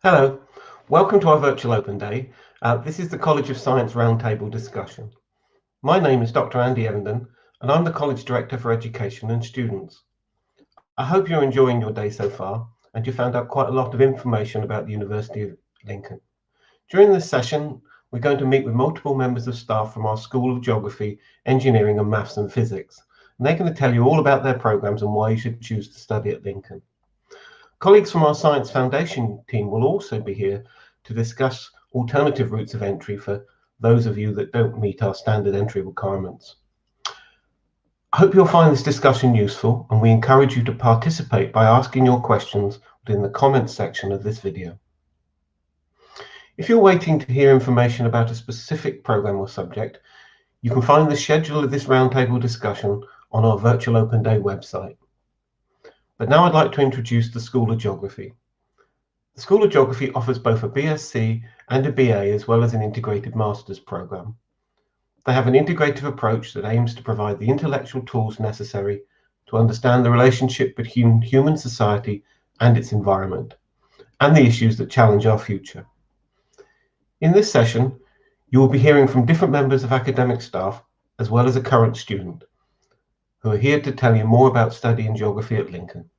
Hello, welcome to our virtual Open Day. This is the College of Science Roundtable discussion. My name is Dr. Andy Evenden, and I'm the College Director for Education and Students. I hope you're enjoying your day so far, and you found out quite a lot of information about the University of Lincoln. During this session, we're going to meet with multiple members of staff from our School of Geography, Engineering and Maths and Physics, and they're going to tell you all about their programs and why you should choose to study at Lincoln. Colleagues from our Science Foundation team will also be here to discuss alternative routes of entry for those of you that don't meet our standard entry requirements. I hope you'll find this discussion useful, and we encourage you to participate by asking your questions within the comments section of this video. If you're waiting to hear information about a specific program or subject, you can find the schedule of this roundtable discussion on our Virtual Open Day website. But now I'd like to introduce the School of Geography. The School of Geography offers both a BSc and a BA, as well as an integrated master's program. They have an integrative approach that aims to provide the intellectual tools necessary to understand the relationship between human society and its environment, and the issues that challenge our future. In this session, you will be hearing from different members of academic staff, as well as a current student, who are here to tell you more about studying geography at Lincoln.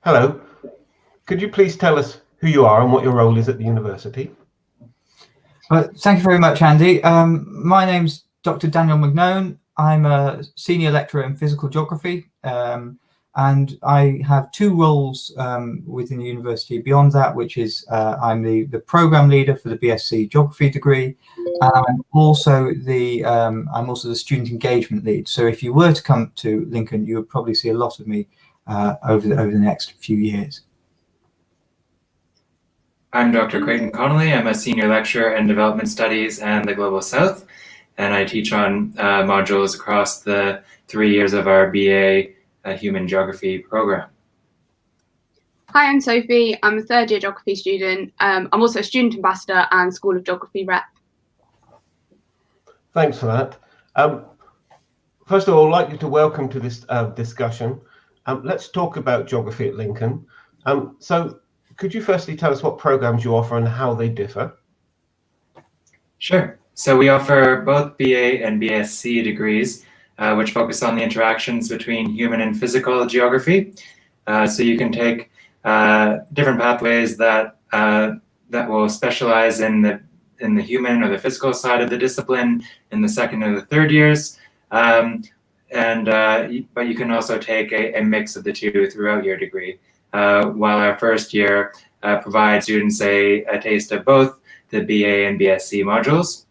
Hello, could you please tell us who you are and what your role is at the university? Well, thank you very much, Andy. My name's Dr. Daniel McNone. I'm a senior lecturer in physical geography, and I have two roles within the university beyond that, which is I'm the program leader for the BSc Geography degree, and I'm also the student engagement lead. So if you were to come to Lincoln, you would probably see a lot of me over the next few years. I'm Dr. Creighton Connolly. I'm a senior lecturer in development studies and the Global South, and I teach on modules across the 3 years of our BA Human Geography program. Hi, I'm Sophie. I'm a third year geography student. I'm also a student ambassador and School of Geography rep. Thanks for that. First of all, I'd like you to welcome to this discussion. Let's talk about geography at Lincoln. So could you firstly tell us what programs you offer and how they differ? Sure. So we offer both BA and BSc degrees, which focus on the interactions between human and physical geography. So you can take different pathways that will specialize in the human or the physical side of the discipline in the second or the third years. But you can also take a mix of the two throughout your degree, while our first year provides students a taste of both the BA and BSc modules.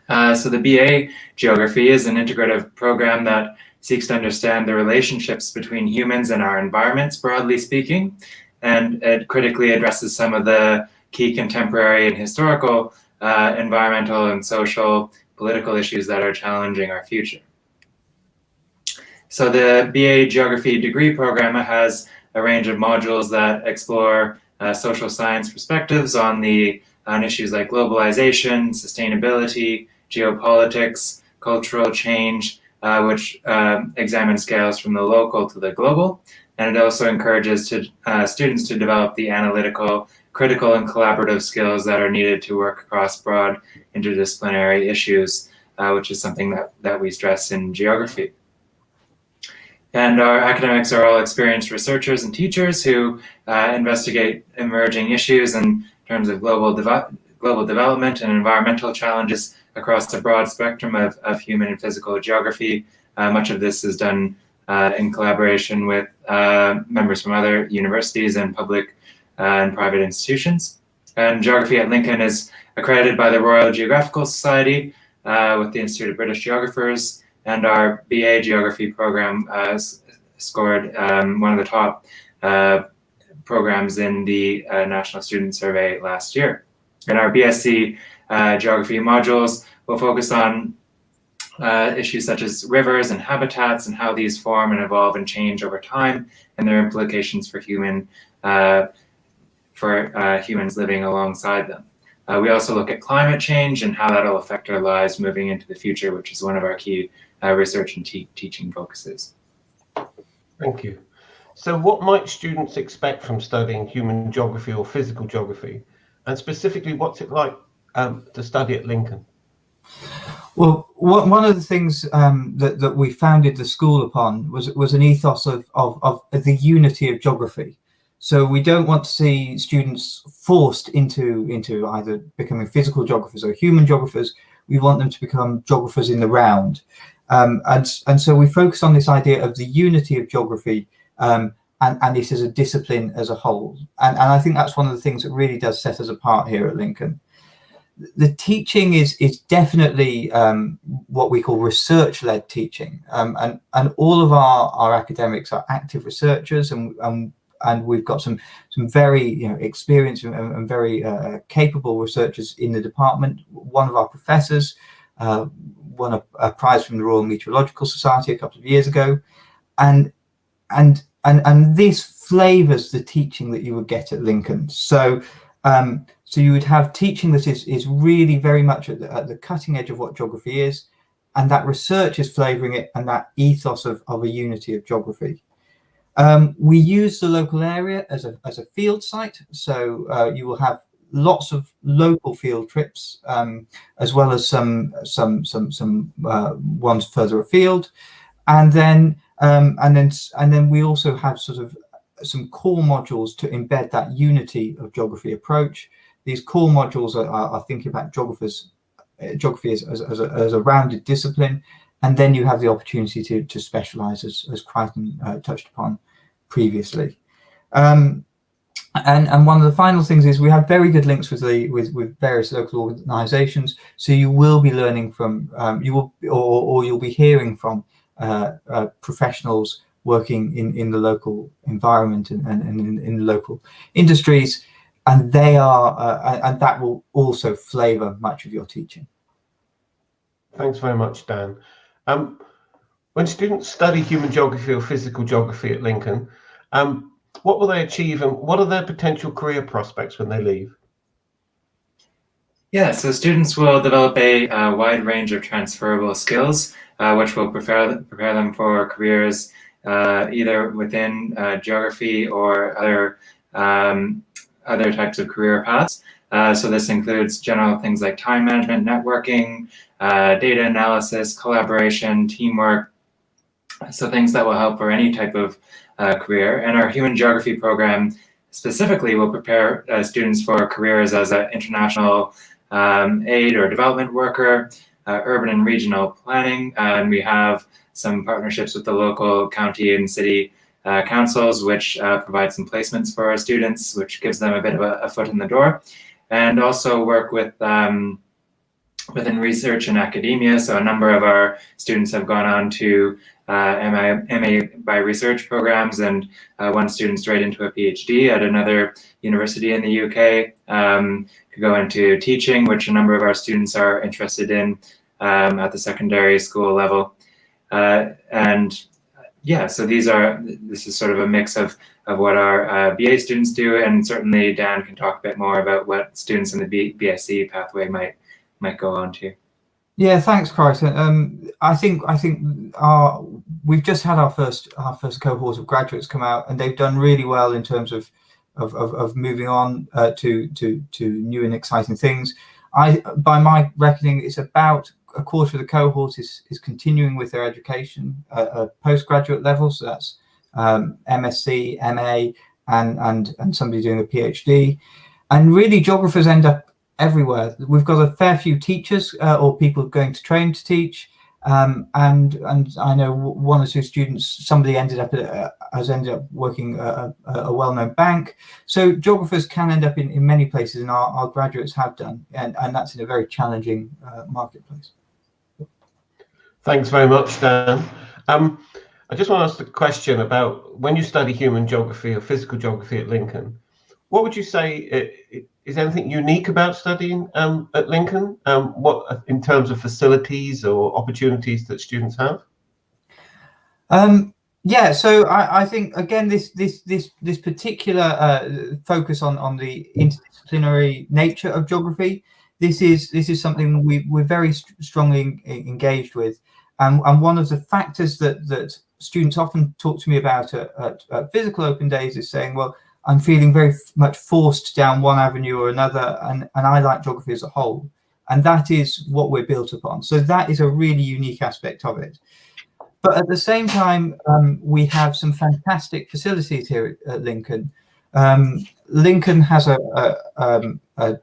So the BA Geography is an integrative program that seeks to understand the relationships between humans and our environments, broadly speaking, and it critically addresses some of the key contemporary and historical environmental and social political issues that are challenging our future. So the BA Geography degree program has a range of modules that explore social science perspectives on issues like globalization, sustainability, geopolitics, cultural change, which examine scales from the local to the global. And it also encourages students to develop the analytical, critical, and collaborative skills that are needed to work across broad interdisciplinary issues, which is something that we stress in geography. And our academics are all experienced researchers and teachers who investigate emerging issues in terms of global development and environmental challenges across a broad spectrum of human and physical geography. Much of this is done in collaboration with members from other universities and public and private institutions. And geography at Lincoln is accredited by the Royal Geographical Society with the Institute of British Geographers, and our BA Geography program scored one of the top programs in the National Student Survey last year. And our BSc Geography modules will focus on issues such as rivers and habitats and how these form and evolve and change over time, and their implications for humans living alongside them. We also look at climate change and how that'll affect our lives moving into the future, which is one of our key research and teaching focuses. Thank you. So what might students expect from studying human geography or physical geography? And specifically, what's it like to study at Lincoln? Well, one of the things that we founded the school upon was an ethos of the unity of geography. So we don't want to see students forced into either becoming physical geographers or human geographers. We want them to become geographers in the round. And so we focus on this idea of the unity of geography and it as a discipline as a whole. And I think that's one of the things that really does set us apart here at Lincoln. The teaching is definitely what we call research-led teaching. And all of our academics are active researchers, and we've got some very experienced and very capable researchers in the department. One of our professors won a prize from the Royal Meteorological Society a couple of years ago, and this flavors the teaching that you would get at Lincoln. So you would have teaching that is really very much at the cutting edge of what geography is, and that research is flavoring it, and that ethos of a unity of geography. We use the local area as a field site, so you will have lots of local field trips, as well as some ones further afield, and then we also have sort of some core modules to embed that unity of geography approach. These core modules are thinking about geography as a rounded discipline, and then you have the opportunity to specialize, as Crichton touched upon previously. And one of the final things is we have very good links with various local organizations, so you will be learning from you'll be hearing from professionals working in the local environment and in the local industries, and they are and that will also flavor much of your teaching. Thanks very much, Dan. When students study human geography or physical geography at Lincoln, what will they achieve, and what are their potential career prospects when they leave? Yeah, so students will develop a wide range of transferable skills, which will prepare them for careers either within geography or other types of career paths. So this includes general things like time management, networking, data analysis, collaboration, teamwork. So things that will help for any type of career. And our human geography program specifically will prepare students for careers as an international aid or development worker, urban and regional planning. And we have some partnerships with the local county and city councils, which provide some placements for our students, which gives them a bit of a foot in the door. And also work with within research and academia. So a number of our students have gone on to MA by research programs, and one student straight into a PhD at another university in the UK. Could go into teaching, which a number of our students are interested in at the secondary school level. And yeah, so this is sort of a mix of what our BA students do, and certainly Dan can talk a bit more about what students in the BSc pathway might go on to. Yeah, thanks, Crichton. I think we've just had our first cohort of graduates come out, and they've done really well in terms of moving on to new and exciting things. By my reckoning, it's about a quarter of the cohort is continuing with their education at postgraduate level, so that's MSc, MA, and somebody doing a PhD. And really, geographers end up everywhere. We've got a fair few teachers or people going to train to teach, and I know one or two students. Somebody has ended up working at a well-known bank. So geographers can end up in many places, and our graduates have done, and that's in a very challenging marketplace. Thanks very much, Dan. I just want to ask a question about when you study human geography or physical geography at Lincoln. What would you say is anything unique about studying at Lincoln? What in terms of facilities or opportunities that students have? Yeah, so I think again this particular focus on the interdisciplinary nature of geography, this is something we're very strongly engaged with, and one of the factors that students often talk to me about at physical open days is saying, well, I'm feeling very much forced down one avenue or another, and I like geography as a whole, and that is what we're built upon. So that is a really unique aspect of it. But at the same time, we have some fantastic facilities here at Lincoln. Lincoln has a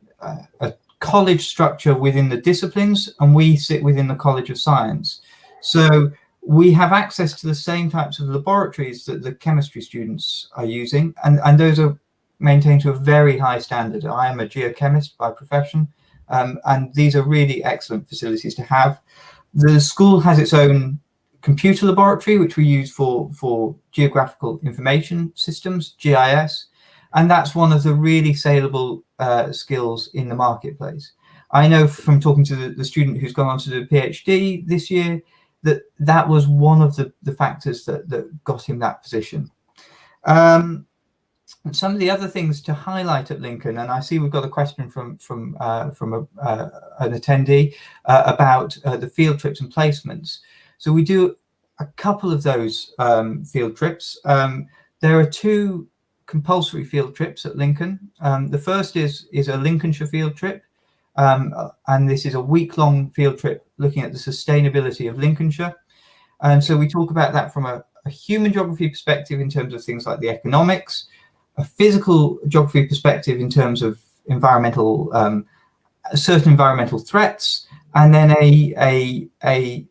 college structure within the disciplines, and we sit within the College of Science. So we have access to the same types of laboratories that the chemistry students are using, and those are maintained to a very high standard. I am a geochemist by profession, and these are really excellent facilities to have. The school has its own computer laboratory, which we use for geographical information systems, GIS, and that's one of the really saleable skills in the marketplace. I know from talking to the student who's gone on to do a PhD this year that was one of the factors that got him that position. And some of the other things to highlight at Lincoln, and I see we've got a question from an attendee about the field trips and placements. So we do a couple of those field trips. There are two compulsory field trips at Lincoln. The first is a Lincolnshire field trip, and this is a week-long field trip looking at the sustainability of Lincolnshire. And so we talk about that from a human geography perspective in terms of things like the economics, a physical geography perspective in terms of environmental, certain environmental threats, and then a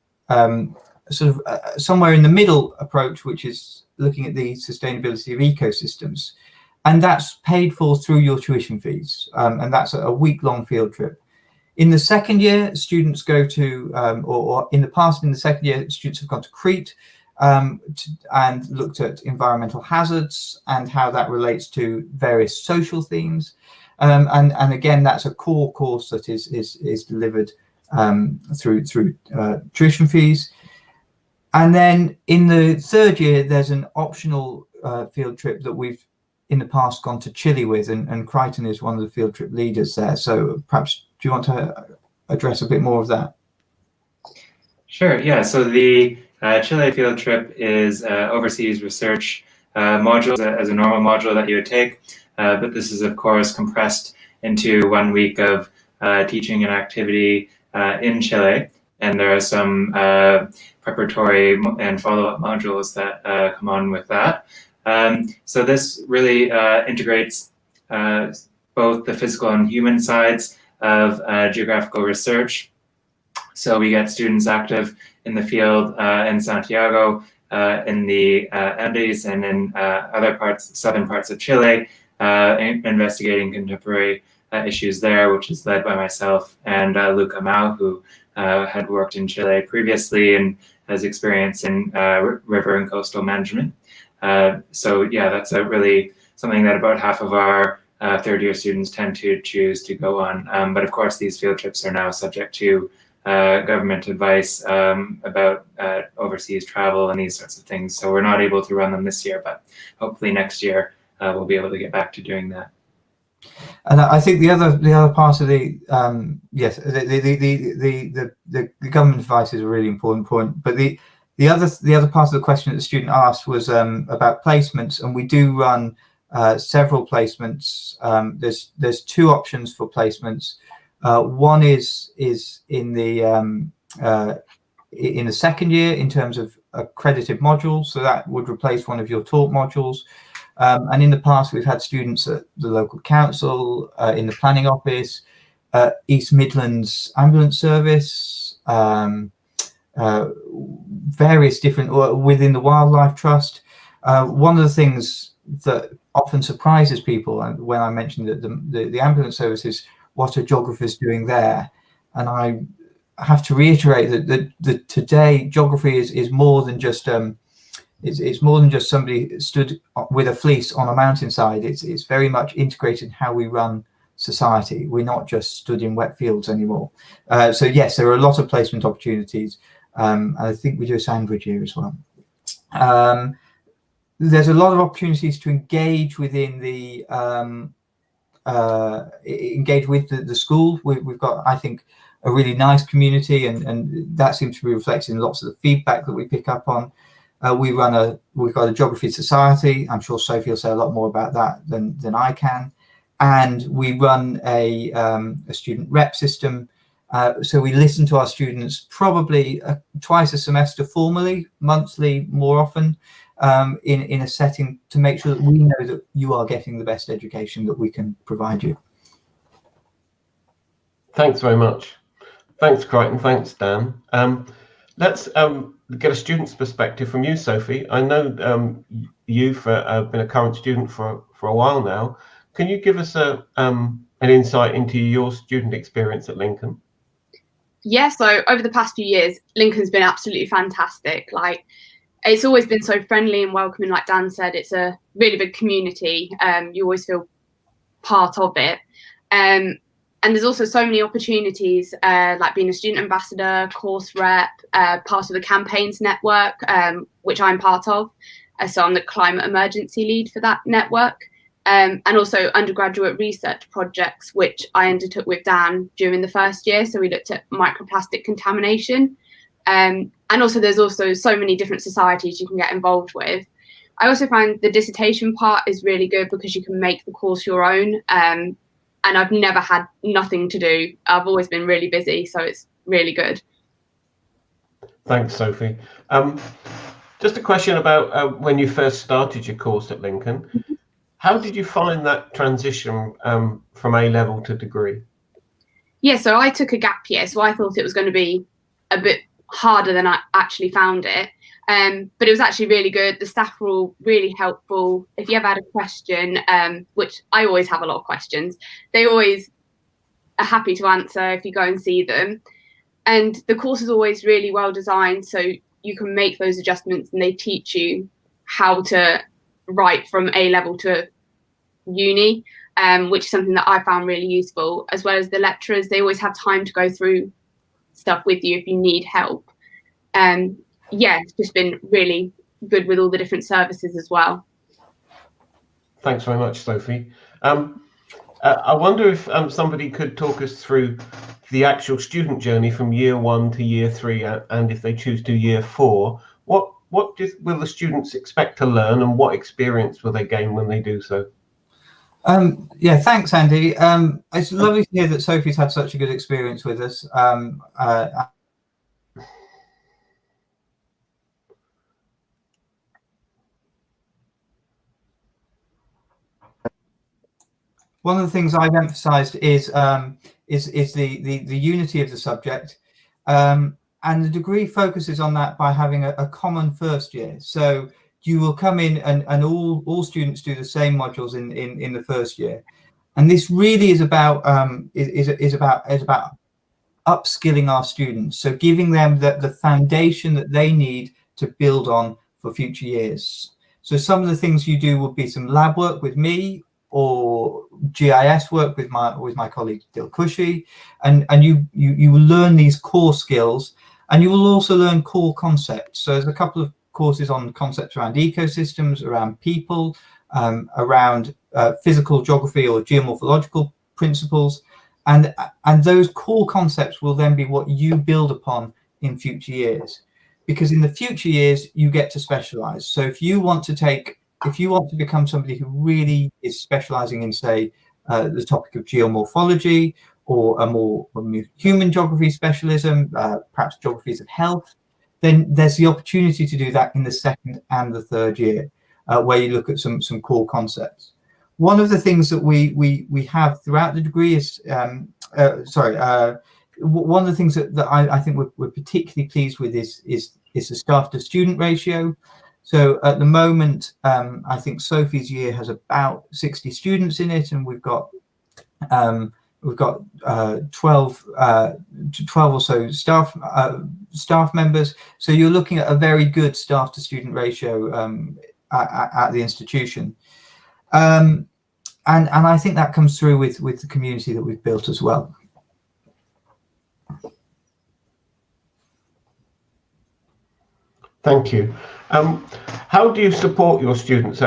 sort of somewhere in the middle approach, which is looking at the sustainability of ecosystems. And that's paid for through your tuition fees. And that's a week-long field trip. In the second year, students go to, or in the past, in the second year, students have gone to Crete and looked at environmental hazards and how that relates to various social themes. And again, that's a core course that is delivered through tuition fees. And then in the third year, there's an optional field trip that we've in the past gone to Chile with, and Crichton is one of the field trip leaders there. So perhaps, do you want to address a bit more of that? Sure, yeah. So the Chile field trip is overseas research module as a normal module that you would take, but this is of course compressed into 1 week of teaching and activity in Chile, and there are some preparatory and follow-up modules that come on with that. So this really integrates both the physical and human sides of geographical research. So we get students active in the field in Santiago, in the Andes, and in other parts, southern parts of Chile, investigating contemporary issues there, which is led by myself and Luca Mao, who had worked in Chile previously and has experience in river and coastal management. So yeah, that's really something that about half of our third year students tend to choose to go on. But of course, these field trips are now subject to government advice about overseas travel and these sorts of things. So we're not able to run them this year, but hopefully next year we'll be able to get back to doing that. And I think the other part of the yes, the government advice is a really important point. But the other part of the question that the student asked was about placements, and we do run several placements. There's two options for placements. One is in the second year in terms of accredited modules, so that would replace one of your taught modules. And in the past, we've had students at the local council, in the planning office, East Midlands Ambulance Service, various different, within the Wildlife Trust. One of the things that often surprises people, and when I mentioned that the ambulance service is what are geographers doing there, and I have to reiterate that today geography is more than just it's more than just somebody stood with a fleece on a mountainside. It's very much integrated in how we run society. We're not just stood in wet fields anymore. So yes, there are a lot of placement opportunities, and I think we do a sandwich here as well. There's a lot of opportunities to engage within the engage with the school. We've got, I think, a really nice community, and that seems to be reflected in lots of the feedback that we pick up on. We've got a geography society. I'm sure Sophie will say a lot more about that than I can. And we run a student rep system. So we listen to our students probably twice a semester formally, monthly more often, in a setting to make sure that we know that you are getting the best education that we can provide you. Thanks very much. Thanks, Crichton. Thanks, Dan. Let's get a student's perspective from you, Sophie. I know you've been a current student for a while now. Can you give us an insight into your student experience at Lincoln? Yeah, so over the past few years, Lincoln's been absolutely fantastic. Like, it's always been so friendly and welcoming. Like Dan said, it's a really big community. You always feel part of it. And there's also so many opportunities, like being a student ambassador, course rep, part of the campaigns network, which I'm part of. So I'm the climate emergency lead for that network. And also undergraduate research projects, which I undertook with Dan during the first year. So we looked at microplastic contamination. And also there's also so many different societies you can get involved with. I also find the dissertation part is really good because you can make the course your own. And I've never had nothing to do. I've always been really busy, so it's really good. Thanks, Sophie. Just a question about when you first started your course at Lincoln. How did you find that transition from A-level to degree? Yeah, so I took a gap year, so I thought it was going to be a bit harder than I actually found it. But it was actually really good. The staff were all really helpful. If you ever had a question, which I always have a lot of questions, they always are happy to answer if you go and see them. And the course is always really well designed, so you can make those adjustments, and they teach you how to write from A-level to uni, which is something that I found really useful, as well as the lecturers. They always have time to go through stuff with you if you need help. Yeah, it's just been really good with all the different services as well. Thanks very much, Sophie. I wonder if somebody could talk us through the actual student journey from year 1 to year 3, and if they choose to year 4, what will the students expect to learn, and what experience will they gain when they do so? Yeah, thanks, Andy. It's lovely to hear that Sophie's had such a good experience with us. One of the things I've emphasised is the unity of the subject, and the degree focuses on that by having a common first year. So you will come in and all students do the same modules in the first year, and this really is about upskilling our students, so giving them the foundation that they need to build on for future years. So some of the things you do will be some lab work with me, or GIS work with my colleague Dil Cushy, and you will learn these core skills, and you will also learn core concepts. So there's a couple of courses on concepts around ecosystems, around people, around physical geography or geomorphological principles, and those core concepts will then be what you build upon in future years, because in the future years you get to specialize. So if you want to become somebody who really is specializing in, say, the topic of geomorphology, or a more human geography specialism, perhaps geographies of health, then there's the opportunity to do that in the second and the third year, where you look at some core concepts. One of the things that we have throughout the degree is, one of the things that I think we're particularly pleased with is the staff to student ratio. So at the moment, I think Sophie's year has about 60 students in it, and we've got 12 or so staff members. So you're looking at a very good staff to student ratio at the institution, and I think that comes through with the community that we've built as well. Thank you. How do you support your students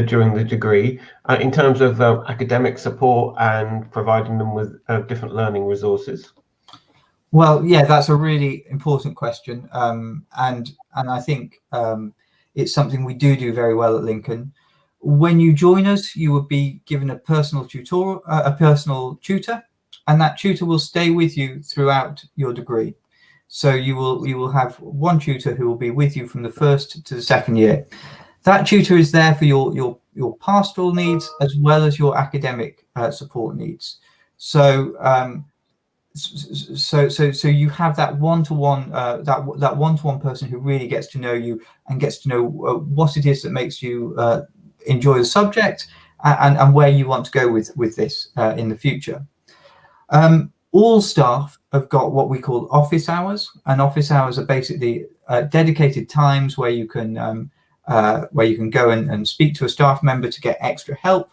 during the degree in terms of academic support and providing them with different learning resources? Well, yeah, that's a really important question, and I think it's something we do very well at Lincoln. When you join us, you will be given a personal tutor, and that tutor will stay with you throughout your degree. So you will have one tutor who will be with you from the first to the second year. That tutor is there for your pastoral needs as well as your academic support needs. So so you have that one-to-one that one-to-one person who really gets to know you and gets to know what it is that makes you enjoy the subject and where you want to go with this in the future. All staff have got what we call office hours, and office hours are basically dedicated times where you can go and speak to a staff member to get extra help.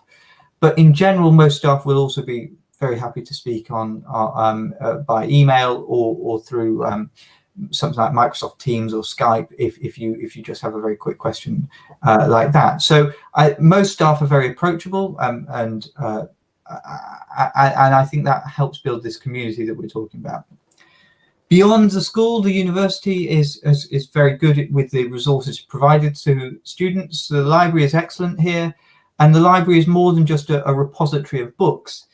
But in general, most staff will also be very happy to speak on by email or through something like Microsoft Teams or Skype if you just have a very quick question like that. So most staff are very approachable, and I think that helps build this community that we're talking about. Beyond the school, the university is very good with the resources provided to students. The library is excellent here, and the library is more than just a repository of books.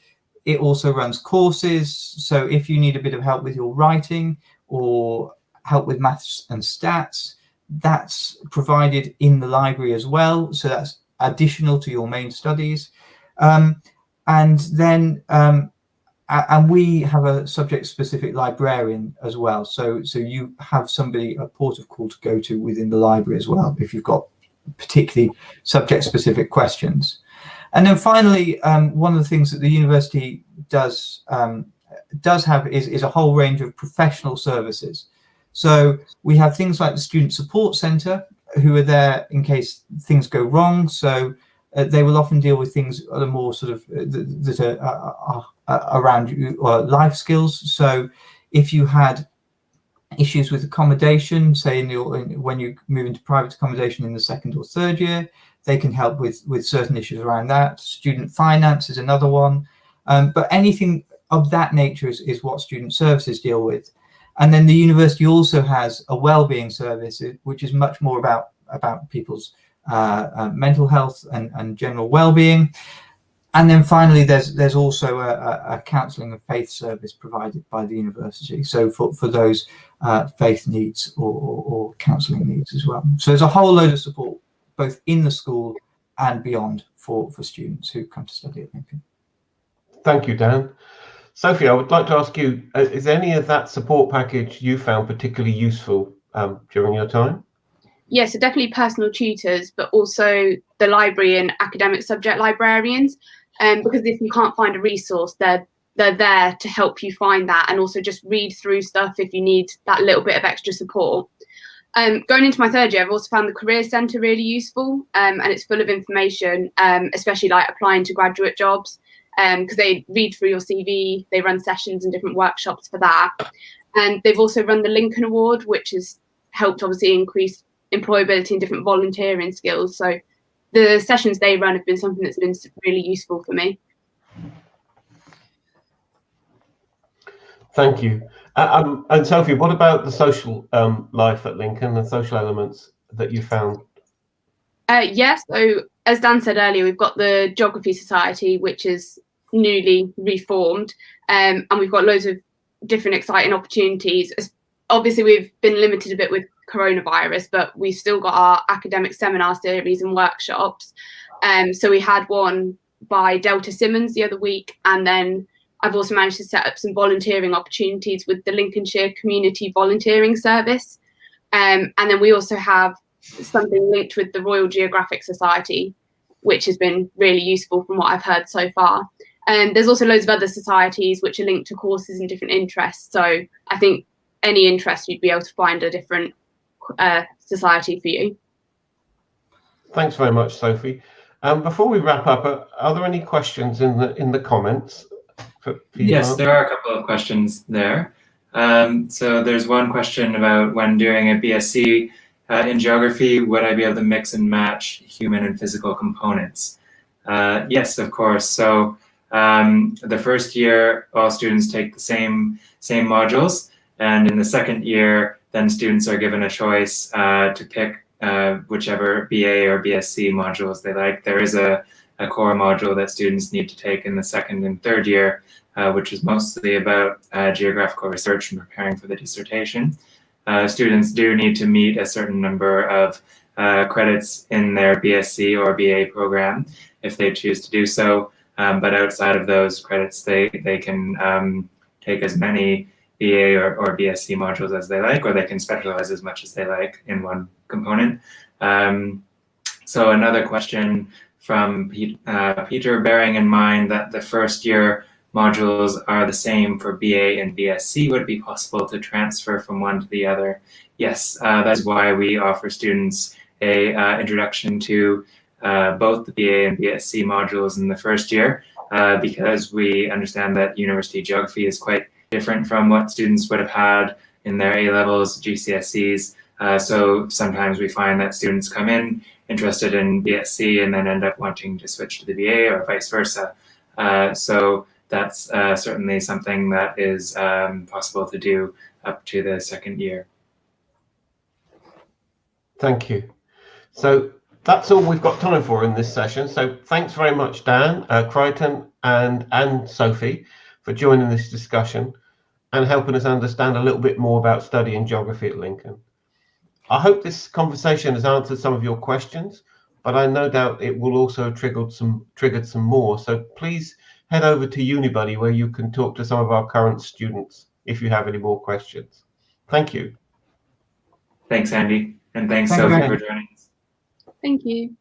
It also runs courses, so if you need a bit of help with your writing or help with maths and stats, that's provided in the library as well, so that's additional to your main studies. And then and we have a subject-specific librarian as well, so you have somebody, a port of call to go to within the library as well if you've got particularly subject-specific questions. And then finally, one of the things that the university does have is a whole range of professional services. So we have things like the Student Support Centre, who are there in case things go wrong. So they will often deal with things that are more sort of that are around life skills. So if you had issues with accommodation, say when you move into private accommodation in the second or third year, they can help with certain issues around that. Student finance is another one, but anything of that nature is what student services deal with. And then the university also has a well-being service, which is much more about people's mental health and general well-being. And then finally, there's also a counselling and faith service provided by the university, so for those faith needs or counselling needs as well. So there's a whole load of support both in the school and beyond for students who come to study at Lincoln. Thank you, Dan. Sophie, I would like to ask you, is any of that support package you found particularly useful during your time? Yes, so definitely personal tutors, but also the library and academic subject librarians. Because if you can't find a resource, they're there to help you find that, and also just read through stuff if you need that little bit of extra support. Going into my third year, I've also found the Careers Centre really useful, and it's full of information, especially like applying to graduate jobs, because they read through your CV, they run sessions and different workshops for that. And they've also run the Lincoln Award, which has helped obviously increase employability and different volunteering skills. So the sessions they run have been something that's been really useful for me. Thank you. And Sophie, what about the social life at Lincoln, the social elements that you found? Yes, so as Dan said earlier, we've got the Geography Society, which is newly reformed, and we've got loads of different exciting opportunities. Obviously, we've been limited a bit with coronavirus, but we've still got our academic seminar series and workshops. So we had one by Delta Simmons the other week, and then I've also managed to set up some volunteering opportunities with the Lincolnshire Community Volunteering Service. And then we also have something linked with the Royal Geographic Society, which has been really useful from what I've heard so far. And there's also loads of other societies which are linked to courses and different interests. So I think any interest, you'd be able to find a different society for you. Thanks very much, Sophie. Before we wrap up, are there any questions in the comments? Yes, there are a couple of questions there. So there's one question about when doing a BSc in geography, would I be able to mix and match human and physical components? Yes, of course. So the first year, all students take the same modules, and in the second year, then students are given a choice to pick whichever BA or BSc modules they like. There is a core module that students need to take in the second and third year, which is mostly about geographical research and preparing for the dissertation. Students do need to meet a certain number of credits in their BSc or BA program if they choose to do so. But outside of those credits, they can take as many BA or BSc modules as they like, or they can specialize as much as they like in one component. So another question from Peter, bearing in mind that the first year modules are the same for BA and BSc, would it be possible to transfer from one to the other? Yes, that's why we offer students a introduction to both the BA and BSc modules in the first year, because we understand that university geography is quite different from what students would have had in their A-levels, GCSEs. So sometimes we find that students come in interested in BSc and then end up wanting to switch to the BA or vice versa. So that's certainly something that is possible to do up to the second year. Thank you. So that's all we've got time for in this session. So thanks very much, Dan, Crichton, and Sophie for joining this discussion and helping us understand a little bit more about studying geography at Lincoln. I hope this conversation has answered some of your questions, but I no doubt it will also have triggered some more. So please head over to Unibuddy where you can talk to some of our current students if you have any more questions. Thank you. Thanks, Andy, and thanks, Thank you Sophie, very for much. joining us. Thank you.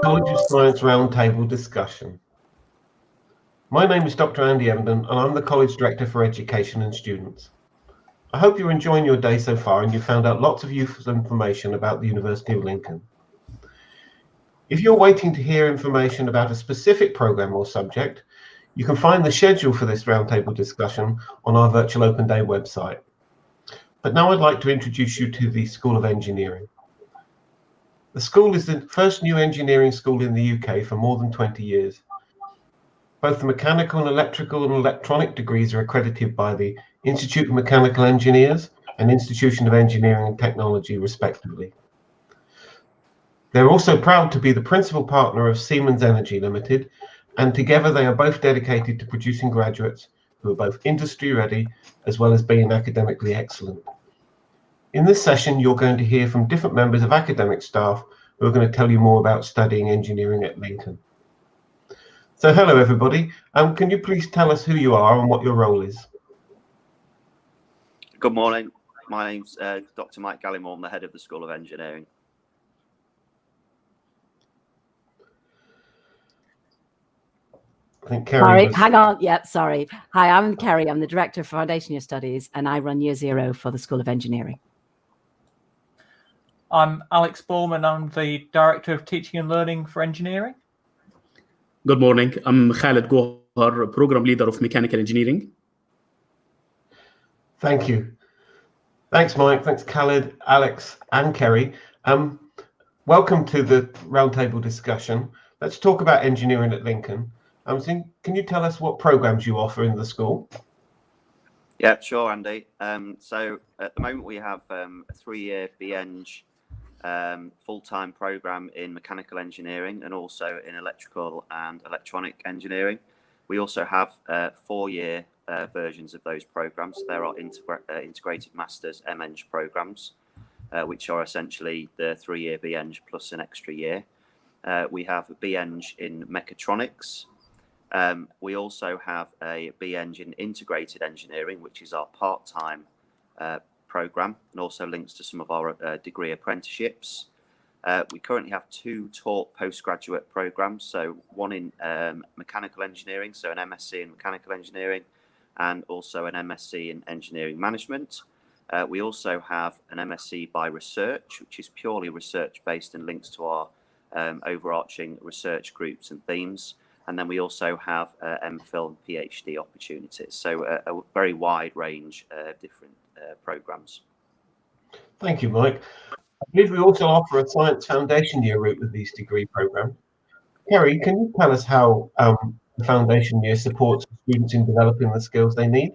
College of Science Roundtable discussion. My name is Dr. Andy Evenden, and I'm the College Director for Education and Students. I hope you're enjoying your day so far and you've found out lots of useful information about the University of Lincoln. If you're waiting to hear information about a specific program or subject, you can find the schedule for this roundtable discussion on our Virtual Open Day website. But now I'd like to introduce you to the School of Engineering. The school is the first new engineering school in the UK for more than 20 years. Both the mechanical and electrical and electronic degrees are accredited by the Institute of Mechanical Engineers and Institution of Engineering and Technology, respectively. They're also proud to be the principal partner of Siemens Energy Limited, and together they are both dedicated to producing graduates who are both industry ready as well as being academically excellent. In this session, you're going to hear from different members of academic staff who are going to tell you more about studying engineering at Lincoln. So hello everybody, can you please tell us who you are and what your role is? Good morning, my name's Dr. Mike Gallimore. I'm the head of the School of Engineering. I think Kerry Sorry, was... hang on. Yep, sorry. Hi, I'm Kerry. I'm the Director of Foundation Year Studies, and I run Year Zero for the School of Engineering. I'm Alex Bowman. I'm the Director of Teaching and Learning for Engineering. Good morning. I'm Khaled Gohar, Program Leader of Mechanical Engineering. Thank you. Thanks, Mike. Thanks, Khaled, Alex, and Kerry. Welcome to the roundtable discussion. Let's talk about engineering at Lincoln. So can you tell us what programs you offer in the school? Yeah, sure, Andy. So at the moment we have a 3-year BEng full-time program in mechanical engineering and also in electrical and electronic engineering. We also have 4-year versions of those programs. There are integrated masters MEng programs, which are essentially the 3-year BEng plus an extra year. We have a BEng in Mechatronics. We also have a BEng in integrated engineering, which is our part-time program and also links to some of our degree apprenticeships. We currently have 2 taught postgraduate programs, so one in mechanical engineering, so an MSc in mechanical engineering, and also an MSc in engineering management. We also have an MSc by research, which is purely research based and links to our overarching research groups and themes. And then we also have MPhil and PhD opportunities. So a very wide range of different programs. Thank you, Mike. I believe we also offer a Science Foundation Year route with these degree programs. Kerry, can you tell us how the Foundation Year supports students in developing the skills they need?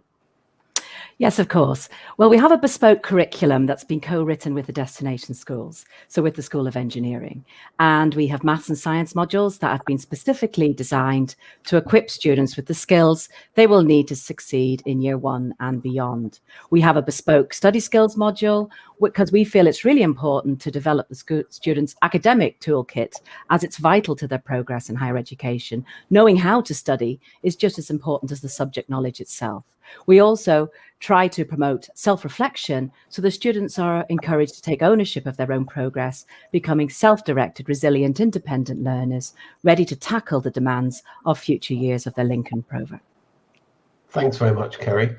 Yes, of course. Well, we have a bespoke curriculum that's been co-written with the destination schools, so with the School of Engineering. And we have maths and science modules that have been specifically designed to equip students with the skills they will need to succeed in Year 1 and beyond. We have a bespoke study skills module because we feel it's really important to develop the students' academic toolkit as it's vital to their progress in higher education. Knowing how to study is just as important as the subject knowledge itself. We also try to promote self-reflection so the students are encouraged to take ownership of their own progress, becoming self-directed, resilient, independent learners, ready to tackle the demands of future years of their Lincoln program. Thanks very much, Kerry.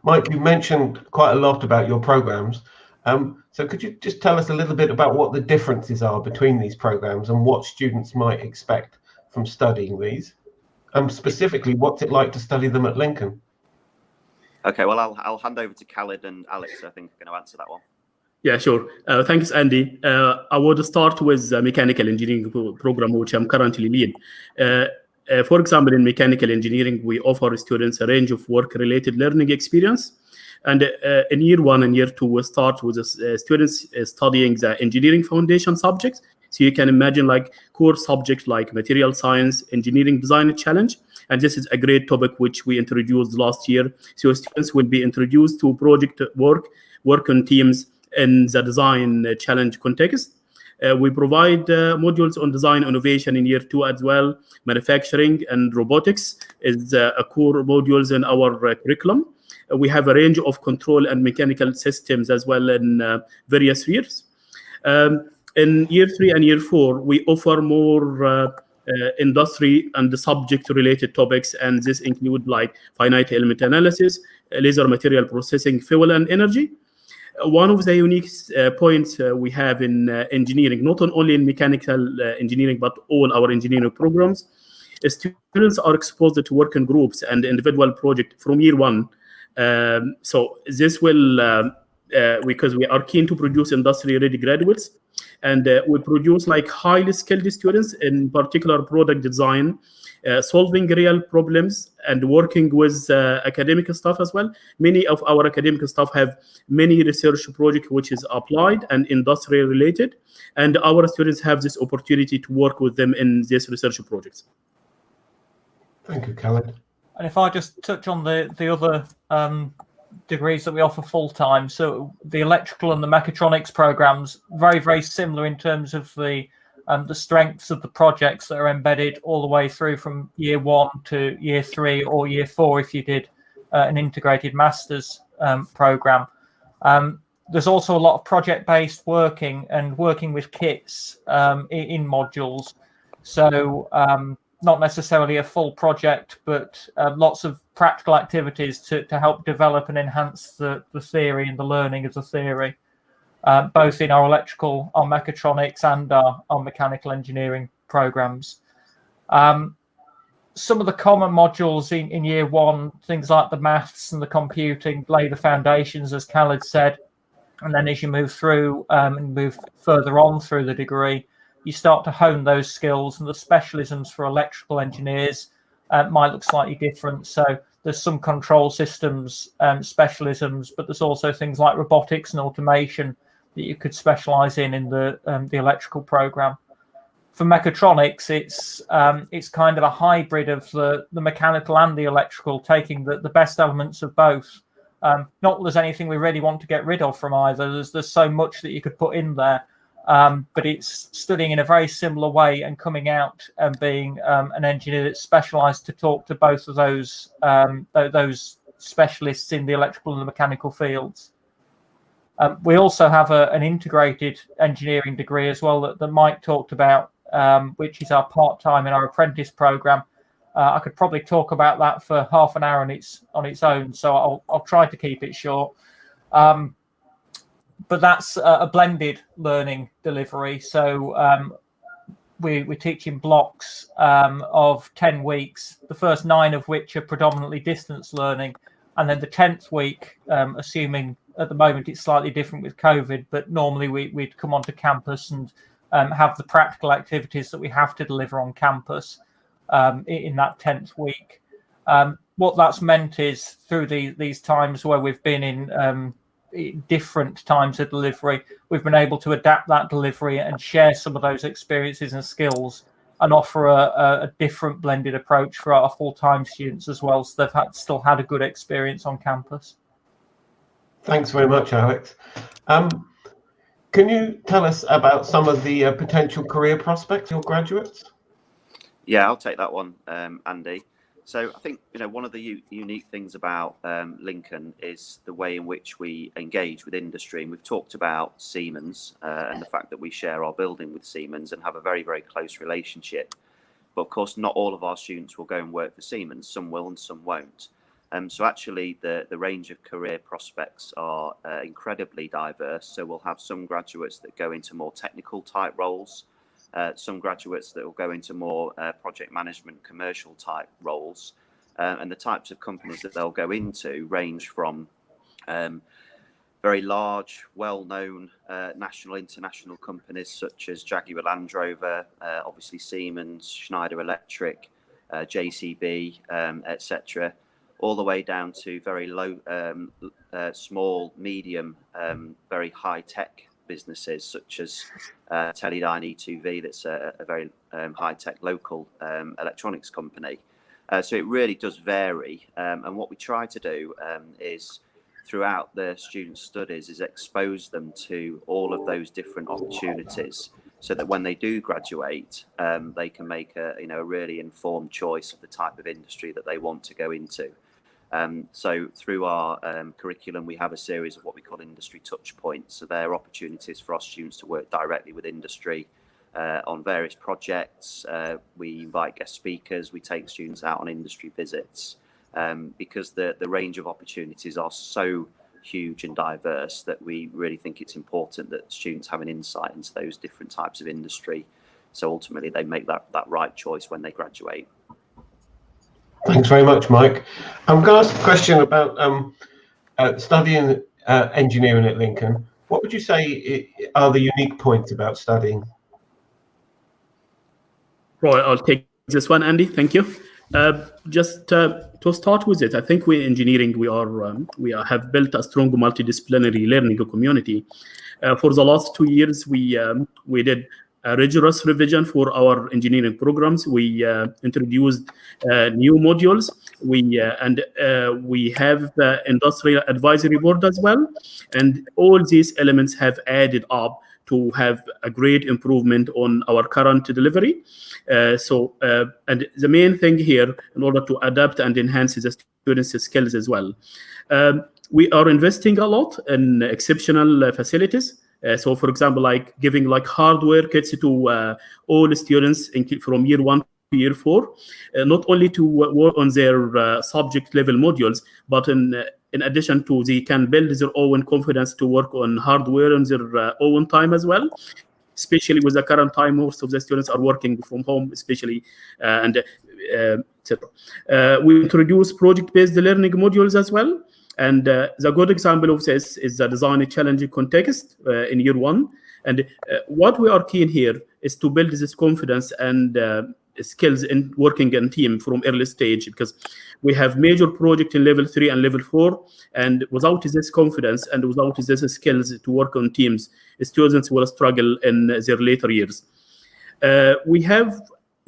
Mike, you mentioned quite a lot about your programs. So could you just tell us a little bit about what the differences are between these programs and what students might expect from studying these? Specifically, what's it like to study them at Lincoln? Okay, well, I'll hand over to Khaled and Alex. I think are going to answer that one. Yeah, sure. Thanks, Andy. I would start with the mechanical engineering program, which I'm currently lead. For example, in mechanical engineering, we offer students a range of work-related learning experience. And in Year 1 and Year 2, we start with the students studying the engineering foundation subjects. So you can imagine like core subjects like material science, engineering design challenge. And this is a great topic which we introduced last year. So students will be introduced to project work on teams in the design challenge context. We provide modules on design innovation in Year 2 as well. Manufacturing and robotics is a core modules in our curriculum. We have a range of control and mechanical systems as well in various spheres. In year 3 and year 4, we offer more industry and the subject-related topics, and this include like finite element analysis, laser material processing, fuel and energy. One of the unique points we have in engineering, not only in mechanical engineering, but all our engineering programs, students are exposed to work in groups and individual projects from year 1. So this will, because we are keen to produce industry-ready graduates, and we produce like highly skilled students, in particular product design, solving real problems and working with academic staff as well. Many of our academic staff have many research projects which is applied and industry related, and our students have this opportunity to work with them in these research projects. Thank you, Khaled. And if I just touch on the other degrees that we offer full-time, so the electrical and the mechatronics programs, very, very similar in terms of the strengths of the projects that are embedded all the way through from year 1 to year 3 or year 4 if you did an integrated master's program. There's also a lot of project-based working and working with kits in modules. So not necessarily a full project, but lots of practical activities to help develop and enhance the theory and the learning of the theory, both in our electrical, our mechatronics, and our mechanical engineering programs. Some of the common modules in year 1, things like the maths and the computing, lay the foundations, as Khaled said. And then as you move through and move further on through the degree, you start to hone those skills, and the specialisms for electrical engineers might look slightly different. So there's some control systems specialisms, but there's also things like robotics and automation that you could specialize in the electrical program. For mechatronics, it's kind of a hybrid of the mechanical and the electrical, taking the best elements of both. Not that there's anything we really want to get rid of from either. There's so much that you could put in there. But it's studying in a very similar way and coming out and being an engineer that's specialised to talk to both of those specialists in the electrical and the mechanical fields. We also have an integrated engineering degree as well that Mike talked about, which is our part-time in our apprentice programme. I could probably talk about that for half an hour on its own, so I'll try to keep it short. But that's a blended learning delivery. So we teach in blocks of 10 weeks, the first 9 of which are predominantly distance learning. And then the 10th week, assuming at the moment it's slightly different with COVID, but normally we'd come onto campus and have the practical activities that we have to deliver on campus in that 10th week. What that's meant is through these times where we've been in different times of delivery, we've been able to adapt that delivery and share some of those experiences and skills and offer a different blended approach for our full-time students as well, so they've still had a good experience on campus. Thanks very much, Alex. Can you tell us about some of the potential career prospects for your graduates? Yeah, I'll take that one, Andy. So I think, one of the unique things about Lincoln is the way in which we engage with industry. And we've talked about Siemens and the fact that we share our building with Siemens and have a very, very close relationship. But of course, not all of our students will go and work for Siemens. Some will and some won't. So actually, the range of career prospects are incredibly diverse. So we'll have some graduates that go into more technical type roles. Some graduates that will go into more project management, commercial type roles, and the types of companies that they'll go into range from very large, well-known national, international companies such as Jaguar Land Rover, obviously Siemens, Schneider Electric, JCB, etc., all the way down to very low, small, medium, very high-tech businesses such as Teledyne E2V, that's a very high-tech local electronics company. So it really does vary. And what we try to do is, throughout the student studies, is expose them to all of those different opportunities so that when they do graduate, they can make a really informed choice of the type of industry that they want to go into. So through our curriculum, we have a series of what we call industry touch points. So they're opportunities for our students to work directly with industry on various projects. We invite guest speakers, we take students out on industry visits, because the range of opportunities are so huge and diverse that we really think it's important that students have an insight into those different types of industry, so ultimately they make that right choice when they graduate. Thanks very much, Mike. I'm going to ask a question about studying engineering at Lincoln. What would you say are the unique points about studying? Right, I'll take this one, Andy. Thank you. Just to start with it, I think we engineering we have built a strong multidisciplinary learning community. For the last 2 years, we did a rigorous revision for our engineering programs. We introduced new modules. We have the industrial advisory board as well, and all these elements have added up to have a great improvement on our current delivery. And the main thing here, in order to adapt and enhance the students' skills as well, we are investing a lot in exceptional facilities. So, for example, like giving like hardware kits to all students from year 1 to year 4, not only to work on their subject level modules, but in addition to they can build their own confidence to work on hardware on their own time as well. Especially with the current time, most of the students are working from home, especially, etc. We introduce project-based learning modules as well. And the good example of this is the design challenge context in year 1. And what we are keen here is to build this confidence and skills in working in team from early stage, because we have major project in level 3 and level 4, and without this confidence and without this skills to work on teams, students will struggle in their later years. We have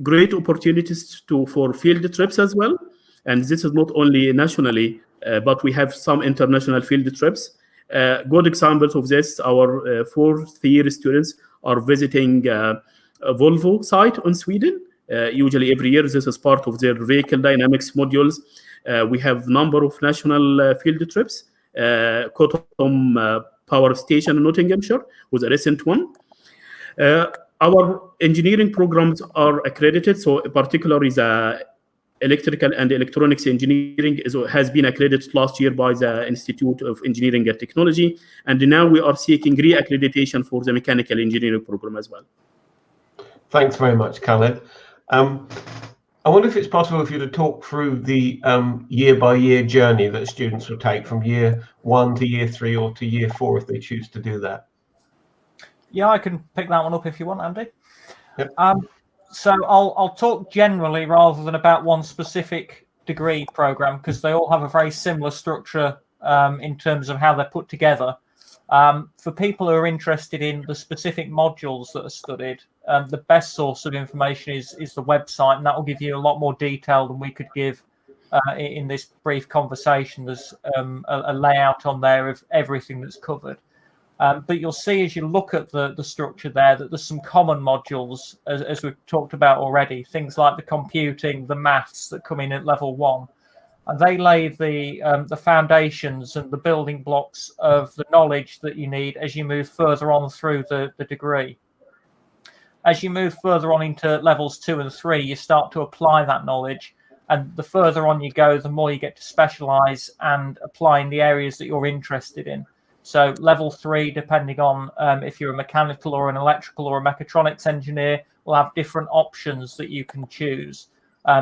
great opportunities for field trips as well, and this is not only nationally, but we have some international field trips. Good examples of this, our 4th year students are visiting a Volvo site in Sweden. Usually every year, this is part of their vehicle dynamics modules. We have number of national field trips. Cotton Power Station in Nottinghamshire was a recent one. Our engineering programs are accredited, so particularly the electrical and electronics engineering has been accredited last year by the Institute of Engineering and Technology, and now we are seeking re-accreditation for the mechanical engineering program as well. Thanks very much, Khaled. I wonder if it's possible for you to talk through the year-by-year journey that students will take from year 1 to year 3 or to year 4 if they choose to do that. Yeah, I can pick that one up if you want, Andy. Yep. So I'll talk generally rather than about one specific degree program, because they all have a very similar structure in terms of how they're put together. For people who are interested in the specific modules that are studied, the best source of information is the website, and that will give you a lot more detail than we could give in this brief conversation. There's a layout on there of everything that's covered. But you'll see as you look at the structure there that there's some common modules, as we've talked about already, things like the computing, the maths that come in at level 1. And they lay the foundations and the building blocks of the knowledge that you need as you move further on through the degree. As you move further on into levels 2 and 3, you start to apply that knowledge. And the further on you go, the more you get to specialize and apply in the areas that you're interested in. So level 3, depending on if you're a mechanical or an electrical or a mechatronics engineer, will have different options that you can choose.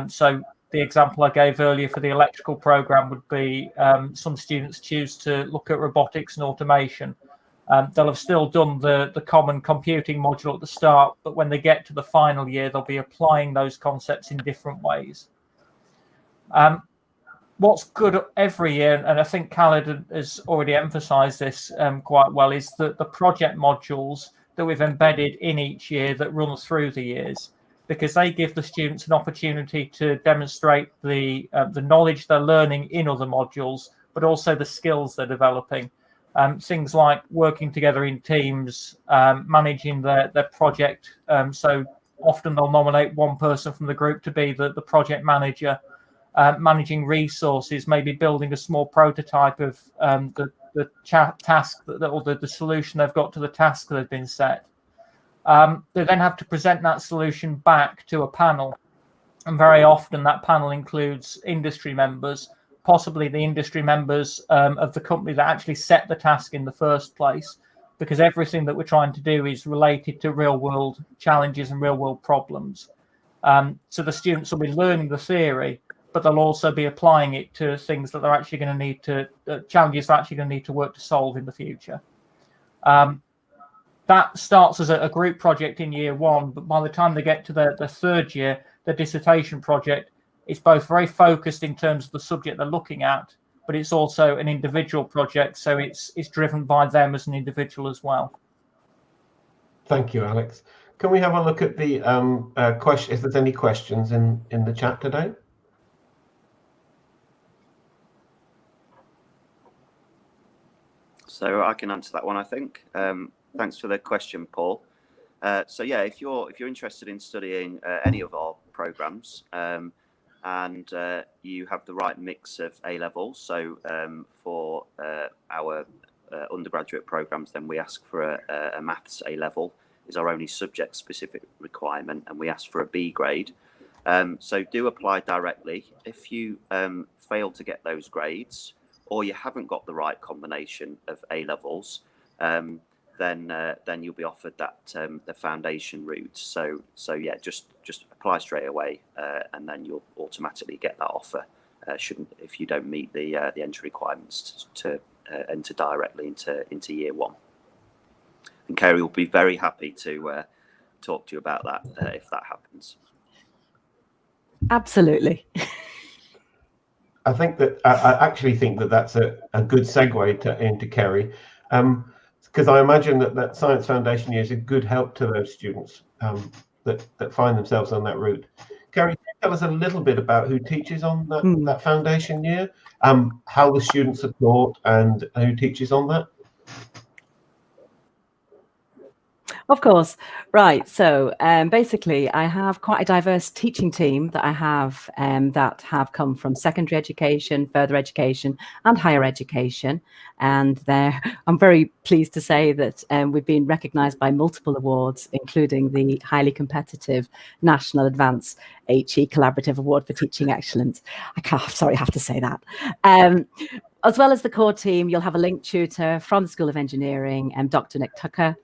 So the example I gave earlier for the electrical program would be some students choose to look at robotics and automation. They'll have still done the common computing module at the start, but when they get to the final year, they'll be applying those concepts in different ways. What's good every year, and I think Khaled has already emphasized this quite well, is that the project modules that we've embedded in each year that run through the years, because they give the students an opportunity to demonstrate the knowledge they're learning in other modules, but also the skills they're developing. Things like working together in teams, managing their project. So often they'll nominate one person from the group to be the project manager. managing resources, maybe building a small prototype of the task or the solution they've got to the task that have been set. They then have to present that solution back to a panel. And very often that panel includes industry members, possibly the industry members of the company that actually set the task in the first place, because everything that we're trying to do is related to real world challenges and real world problems. So the students will be learning the theory, but they'll also be applying it to things that they're actually going to need to, challenges they're actually going to need to work to solve in the future. That starts as a group project in year one, but by the time they get to the third year, the dissertation project is both very focused in terms of the subject they're looking at, but it's also an individual project, so it's driven by them as an individual as well. Thank you, Alex. Can we have a look at the question, if there's any questions in the chat today? So I can answer that one, I think. Thanks for the question, Paul. So yeah, if you're interested in studying any of our programs and you have the right mix of A levels, so for our undergraduate programs, then we ask for a maths A level is our only subject specific requirement, and we ask for a B grade. So do apply directly. If you fail to get those grades, or you haven't got the right combination of A levels, then you'll be offered that the foundation route. So yeah, just apply straight away, and then you'll automatically get that offer. If you don't meet the entry requirements to enter directly into year one. And Kerry will be very happy to talk to you about that if that happens. Absolutely. I think that I actually think that that's a good segue into Kerry, because I imagine that Science Foundation year is a good help to those students that find themselves on that route. Kerry, can you tell us a little bit about who teaches on that foundation year, how the students are taught, and who teaches on that? Of course. Right. So basically, I have quite a diverse teaching team that I have that have come from secondary education, further education, and higher education. And I'm very pleased to say that we've been recognised by multiple awards, including the highly competitive National Advance HE Collaborative Award for Teaching Excellence. I have to say that. As well as the core team, you'll have a link tutor from the School of Engineering, Dr. Nick Tucker.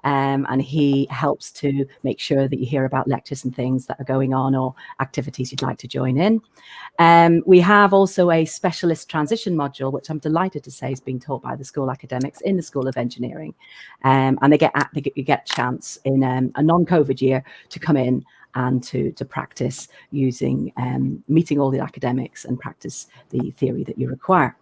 And he helps to make sure that you hear about lectures and things that are going on or activities you'd like to join in. We have also a specialist transition module, which I'm delighted to say is being taught by the school academics in the School of Engineering. And you get a chance in a non-COVID year to come in and to practice using, meeting all the academics and practice the theory that you require.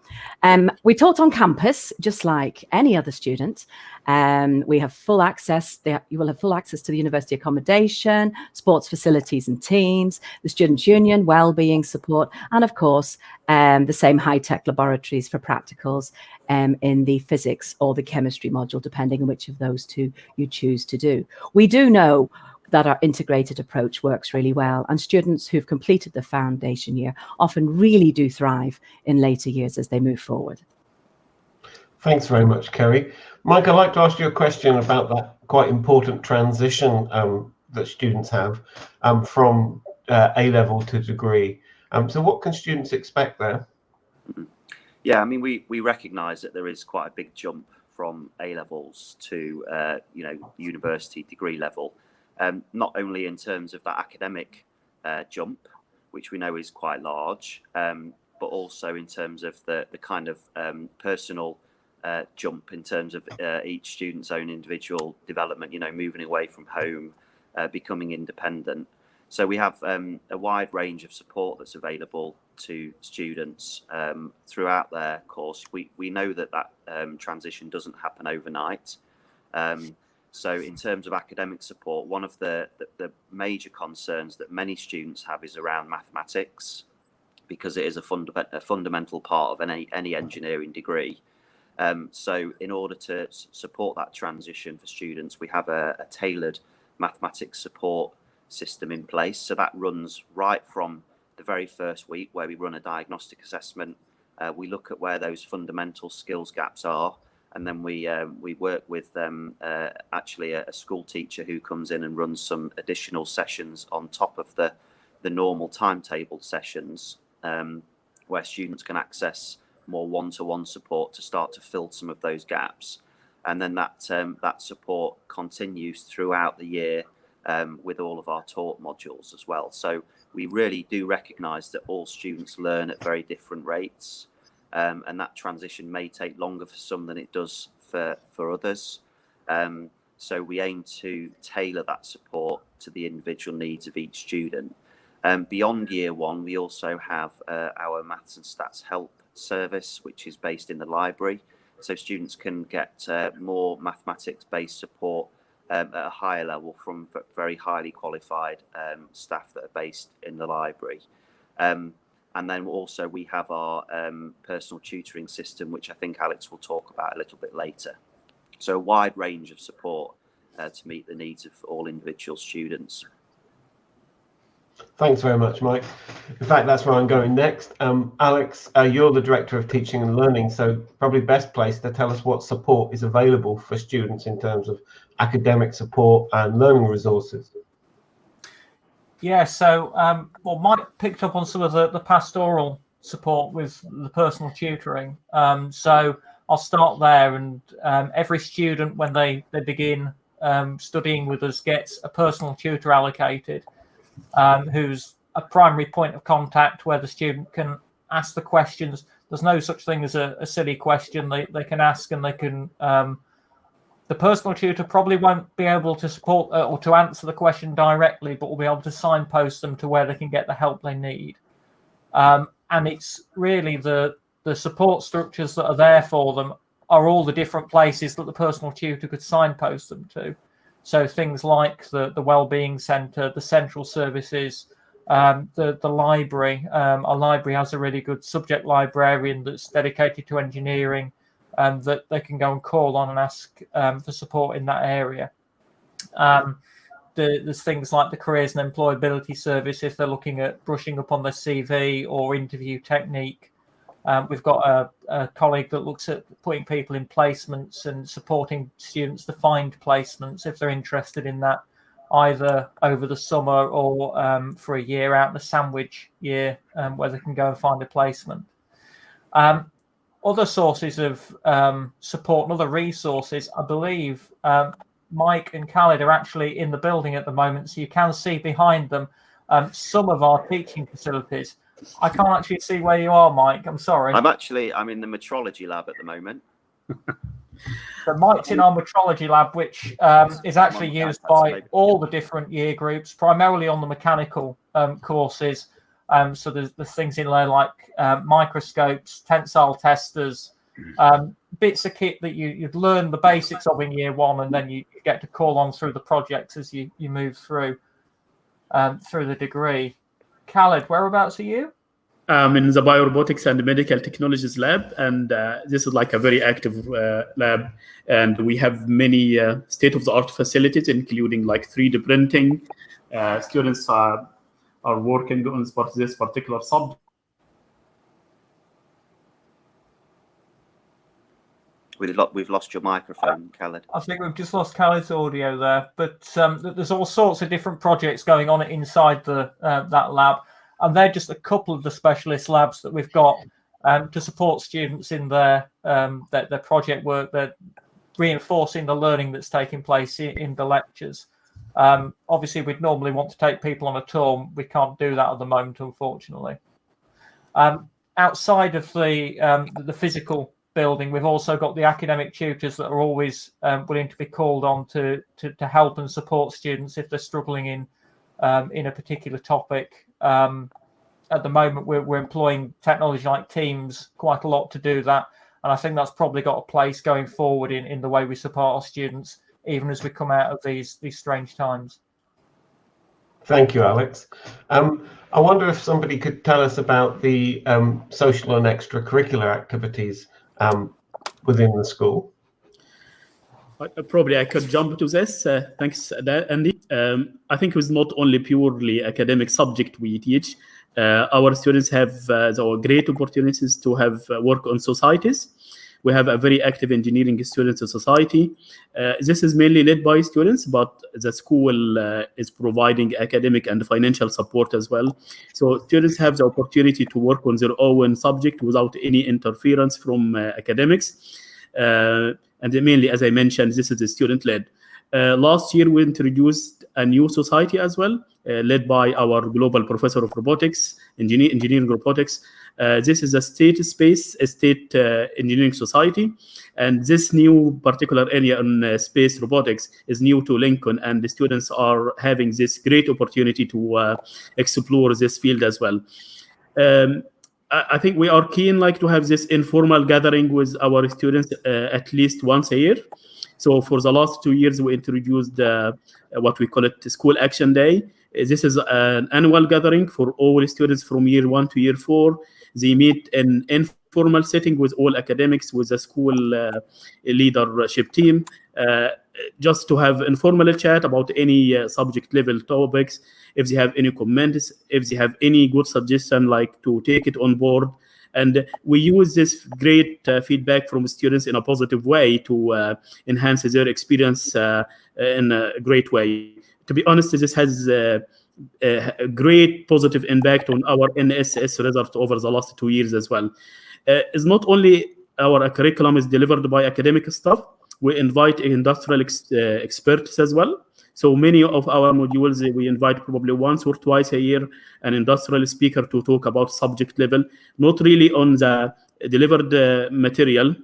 We taught on campus, just like any other student. We have full access, you will have full access to the university accommodation, sports facilities and teams, the Students' Union, wellbeing support, and of course, the same high-tech laboratories for practicals in the physics or the chemistry module, depending on which of those two you choose to do. We do know that our integrated approach works really well, and students who've completed the foundation year often really do thrive in later years as they move forward. Thanks very much, Kerry. Mike, I'd like to ask you a question about that quite important transition that students have from A-level to degree. So what can students expect there? Yeah, I mean, we recognise that there is quite a big jump from A-levels to university degree level. Not only in terms of that academic jump, which we know is quite large, but also in terms of the kind of personal jump in terms of each student's own individual development, moving away from home, becoming independent. So we have a wide range of support that's available to students throughout their course. We know that transition doesn't happen overnight. So in terms of academic support, one of the major concerns that many students have is around mathematics, because it is a fundamental part of any engineering degree. So in order to support that transition for students, we have a tailored mathematics support system in place. So that runs right from the very first week, where we run a diagnostic assessment. We look at where those fundamental skills gaps are, and then we work with actually a school teacher who comes in and runs some additional sessions on top of the normal timetabled sessions, where students can access more one-to-one support to start to fill some of those gaps. And then that support continues throughout the year with all of our taught modules as well. So we really do recognise that all students learn at very different rates, and that transition may take longer for some than it does for others. So we aim to tailor that support to the individual needs of each student. Beyond year one, we also have our Maths and Stats Help service, which is based in the library. So students can get more mathematics-based support at a higher level from very highly qualified staff that are based in the library. And then also we have our personal tutoring system, which I think Alex will talk about a little bit later. So a wide range of support to meet the needs of all individual students. Thanks very much, Mike. In fact, that's where I'm going next. Alex, you're the Director of Teaching and Learning, so probably best placed to tell us what support is available for students in terms of academic support and learning resources. Yeah, so well, Mike picked up on some of the pastoral support with the personal tutoring. So I'll start there, and every student, when they begin studying with us, gets a personal tutor allocated, who's a primary point of contact where the student can ask the questions. There's no such thing as a silly question. They can ask, and they can. The personal tutor probably won't be able to support or to answer the question directly, but will be able to signpost them to where they can get the help they need. And it's really the support structures that are there for them are all the different places that the personal tutor could signpost them to. So things like the Wellbeing Centre, the central services, the library. Our library has a really good subject librarian that's dedicated to engineering, that they can go and call on and ask for support in that area. There's things like the Careers and Employability Service if they're looking at brushing up on their CV or interview technique. We've got a colleague that looks at putting people in placements and supporting students to find placements if they're interested in that, either over the summer or for a year out in the sandwich year, where they can go and find a placement. Other sources of support and other resources, I believe Mike and Khaled are actually in the building at the moment, so you can see behind them some of our teaching facilities. I can't actually see where you are, Mike. I'm sorry. I'm in the metrology lab at the moment. So Mike's in our metrology lab, which is actually used by all the different year groups, primarily on the mechanical courses. So there's things in there like microscopes, tensile testers, bits of kit that you'd learn the basics of in year one, and then you get to call on through the projects as you move through the degree. Khaled, whereabouts are you? I'm in the Biorobotics and Medical Technologies lab, and this is like a very active lab, and we have many state-of-the-art facilities, including like 3D printing. Students are working on this particular subject. We've lost your microphone, Khaled. I think we've just lost Khaled's audio there, but there's all sorts of different projects going on inside that lab, and they're just a couple of the specialist labs that we've got to support students in their project work. They're reinforcing the learning that's taking place in the lectures. Obviously, we'd normally want to take people on a tour. We can't do that at the moment, unfortunately. Outside of the physical building, we've also got the academic tutors that are always willing to be called on to help and support students if they're struggling in a particular topic. At the moment, we're employing technology like Teams quite a lot to do that, and I think that's probably got a place going forward in the way we support our students, even as we come out of these strange times. Thank you, Alex. I wonder if somebody could tell us about the social and extracurricular activities within the school. Probably I could jump to this. Thanks, Andy. I think it's not only purely academic subject we teach. Our students have the great opportunities to have work on societies. We have a very active engineering students society. This is mainly led by students, but the school is providing academic and financial support as well. So students have the opportunity to work on their own subject without any interference from academics. And mainly, as I mentioned, this is student-led. Last year, we introduced a new society as well, led by our global professor of robotics, engineering robotics. This is a state engineering society, and this new particular area on space robotics is new to Lincoln, and the students are having this great opportunity to explore this field as well. I think we are keen to have this informal gathering with our students at least once a year. So for the last 2 years, we introduced what we call it School Action Day. This is an annual gathering for all students from year 1 to year 4. They meet in informal setting with all academics, with the school leadership team, just to have informal chat about any subject level topics. If they have any comments, if they have any good suggestion, to take it on board. And we use this great feedback from students in a positive way to enhance their experience in a great way. To be honest, this has a great positive impact on our NSS result over the last 2 years as well. It's not only our curriculum is delivered by academic staff, we invite industrial experts as well. So many of our modules, we invite probably once or twice a year an industrial speaker to talk about subject level, not really on the delivered material,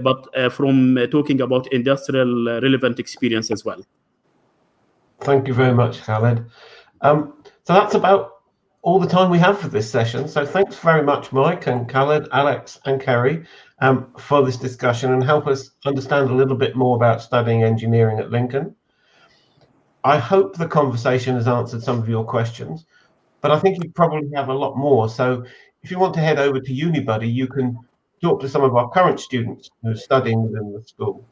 but from talking about industrial relevant experience as well. Thank you very much, Khaled. So that's about all the time we have for this session. So thanks very much, Mike and Khaled, Alex and Kerry, for this discussion and help us understand a little bit more about studying engineering at Lincoln. I hope the conversation has answered some of your questions, but I think you probably have a lot more. So if you want to head over to UniBuddy, you can talk to some of our current students who are studying within the school.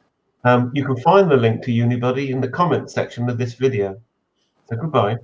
You can find the link to UniBuddy in the comments section of this video. So goodbye.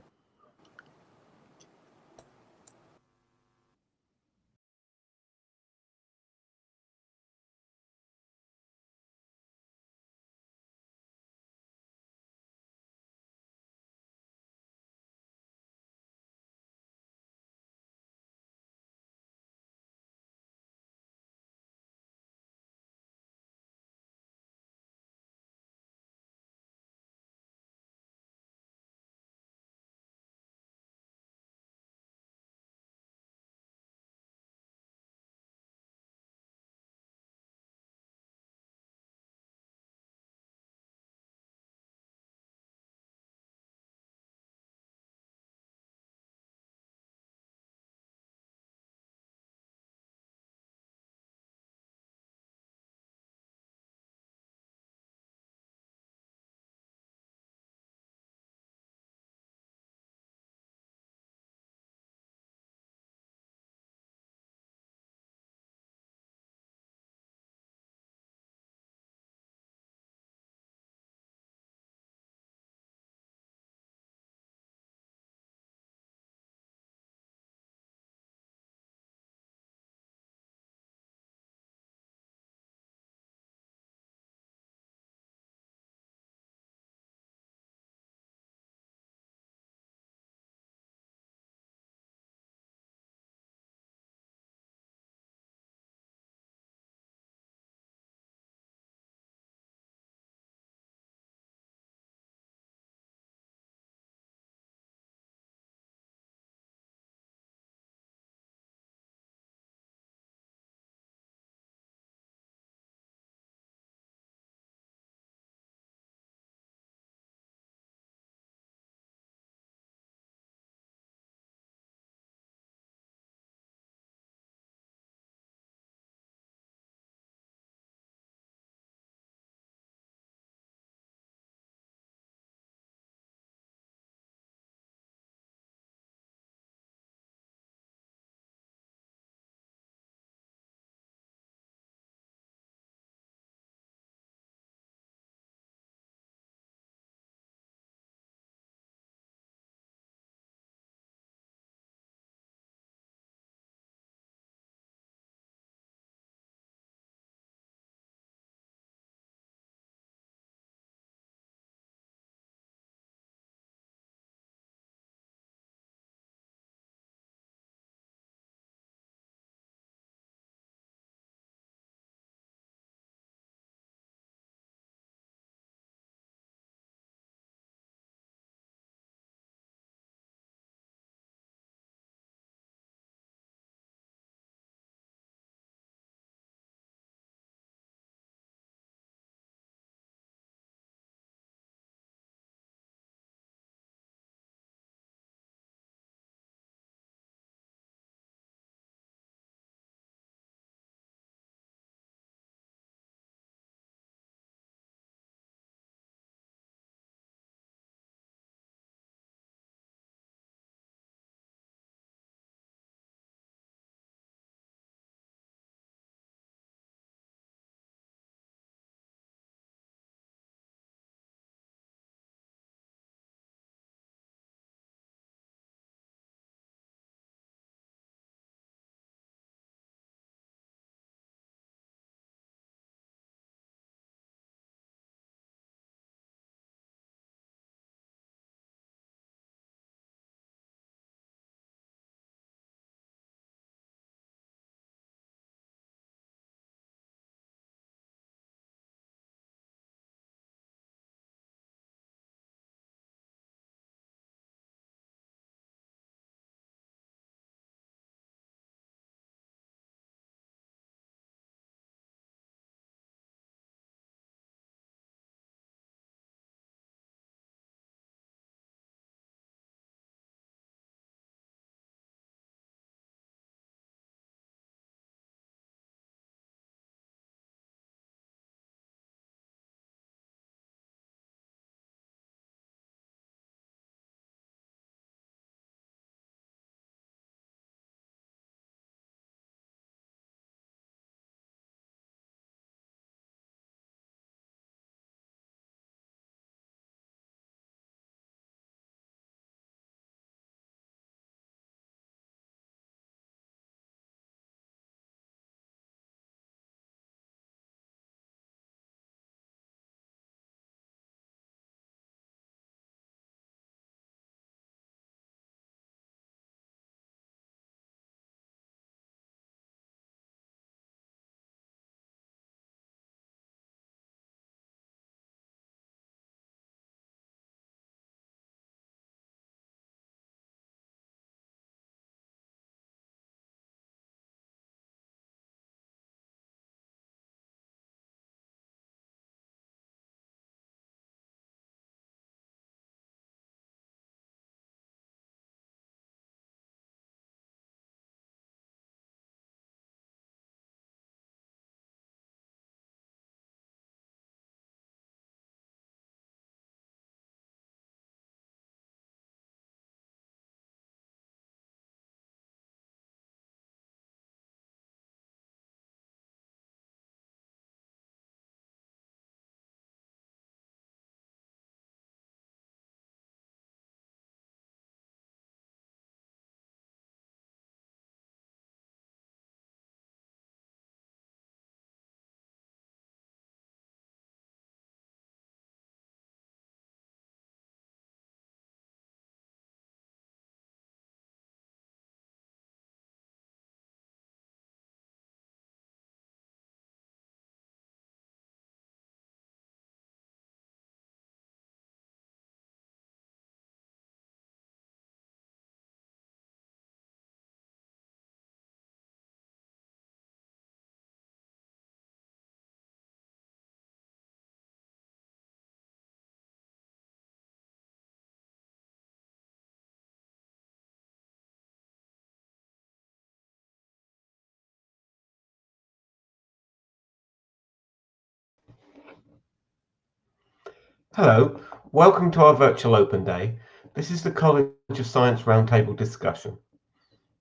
Hello, welcome to our virtual open day. This is the College of Science Roundtable discussion.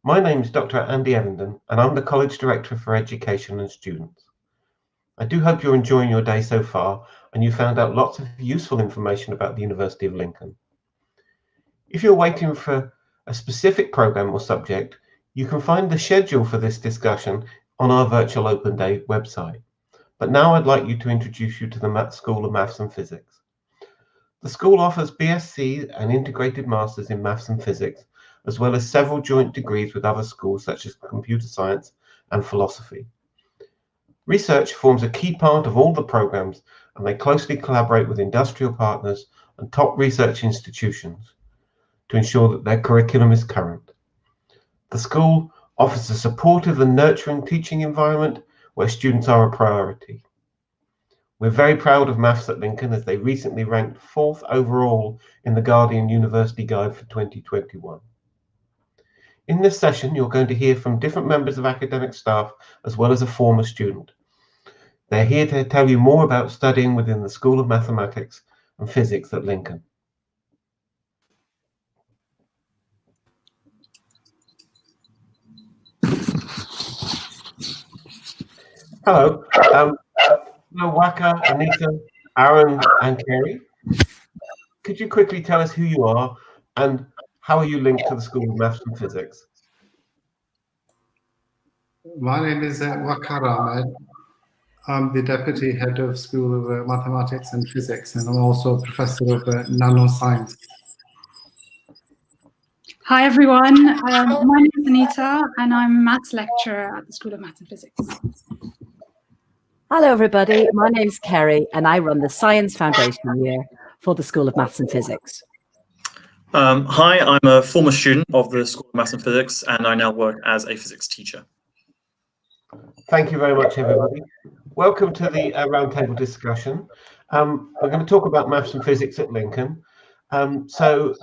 My name is Dr. Andy Evenden, and I'm the College Director for Education and Students. I do hope you're enjoying your day so far, and you found out lots of useful information about the University of Lincoln. If you're waiting for a specific program or subject, you can find the schedule for this discussion on our virtual open day website. But now I'd like to introduce you to the School of Maths and Physics. The school offers BSc and integrated masters in maths and physics, as well as several joint degrees with other schools such as computer science and philosophy. Research forms a key part of all the programs, and they closely collaborate with industrial partners and top research institutions to ensure that their curriculum is current. The school offers a supportive and nurturing teaching environment where students are a priority. We're very proud of Maths at Lincoln as they recently ranked 4th overall in the Guardian University Guide for 2021. In this session, you're going to hear from different members of academic staff as well as a former student. They're here to tell you more about studying within the School of Mathematics and Physics at Lincoln. Hello. Hello, Waka, Anita, Aaron, and Kerry. Could you quickly tell us who you are and how are you linked to the School of Maths and Physics? My name is Waka Ahmed. I'm the Deputy Head of School of Mathematics and Physics, and I'm also a Professor of Nanoscience. Hi everyone, my name is Anita and I'm a Maths Lecturer at the School of Maths and Physics. Hello, everybody. My name's Kerry, and I run the Science Foundation year for the School of Maths and Physics. Hi, I'm a former student of the School of Maths and Physics, and I now work as a physics teacher. Thank you very much, everybody. Welcome to the roundtable discussion. We're going to talk about maths and physics at Lincoln. So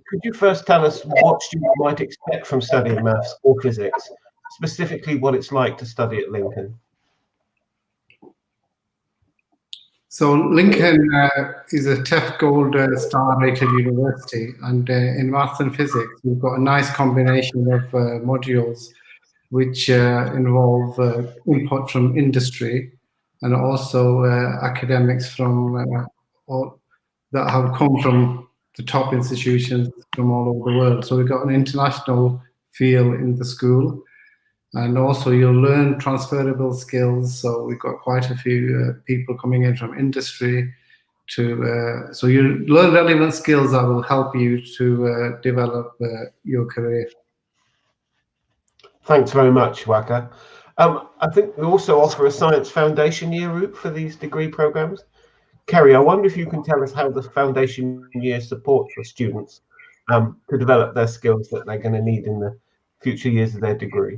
could you first tell us what students might expect from studying maths or physics, specifically what it's like to study at Lincoln? So Lincoln is a TEF Gold Star rated university, and in maths and physics, we've got a nice combination of modules which involve input from industry and also academics from that have come from the top institutions from all over the world. So we've got an international feel in the school. And also you'll learn transferable skills. So we've got quite a few people coming in from industry to, so you learn relevant skills that will help you to develop your career. Thanks very much, Waka. I think we also offer a Science Foundation year route for these degree programs. Kerry, I wonder if you can tell us how the foundation year supports your students to develop their skills that they're going to need in the future years of their degree.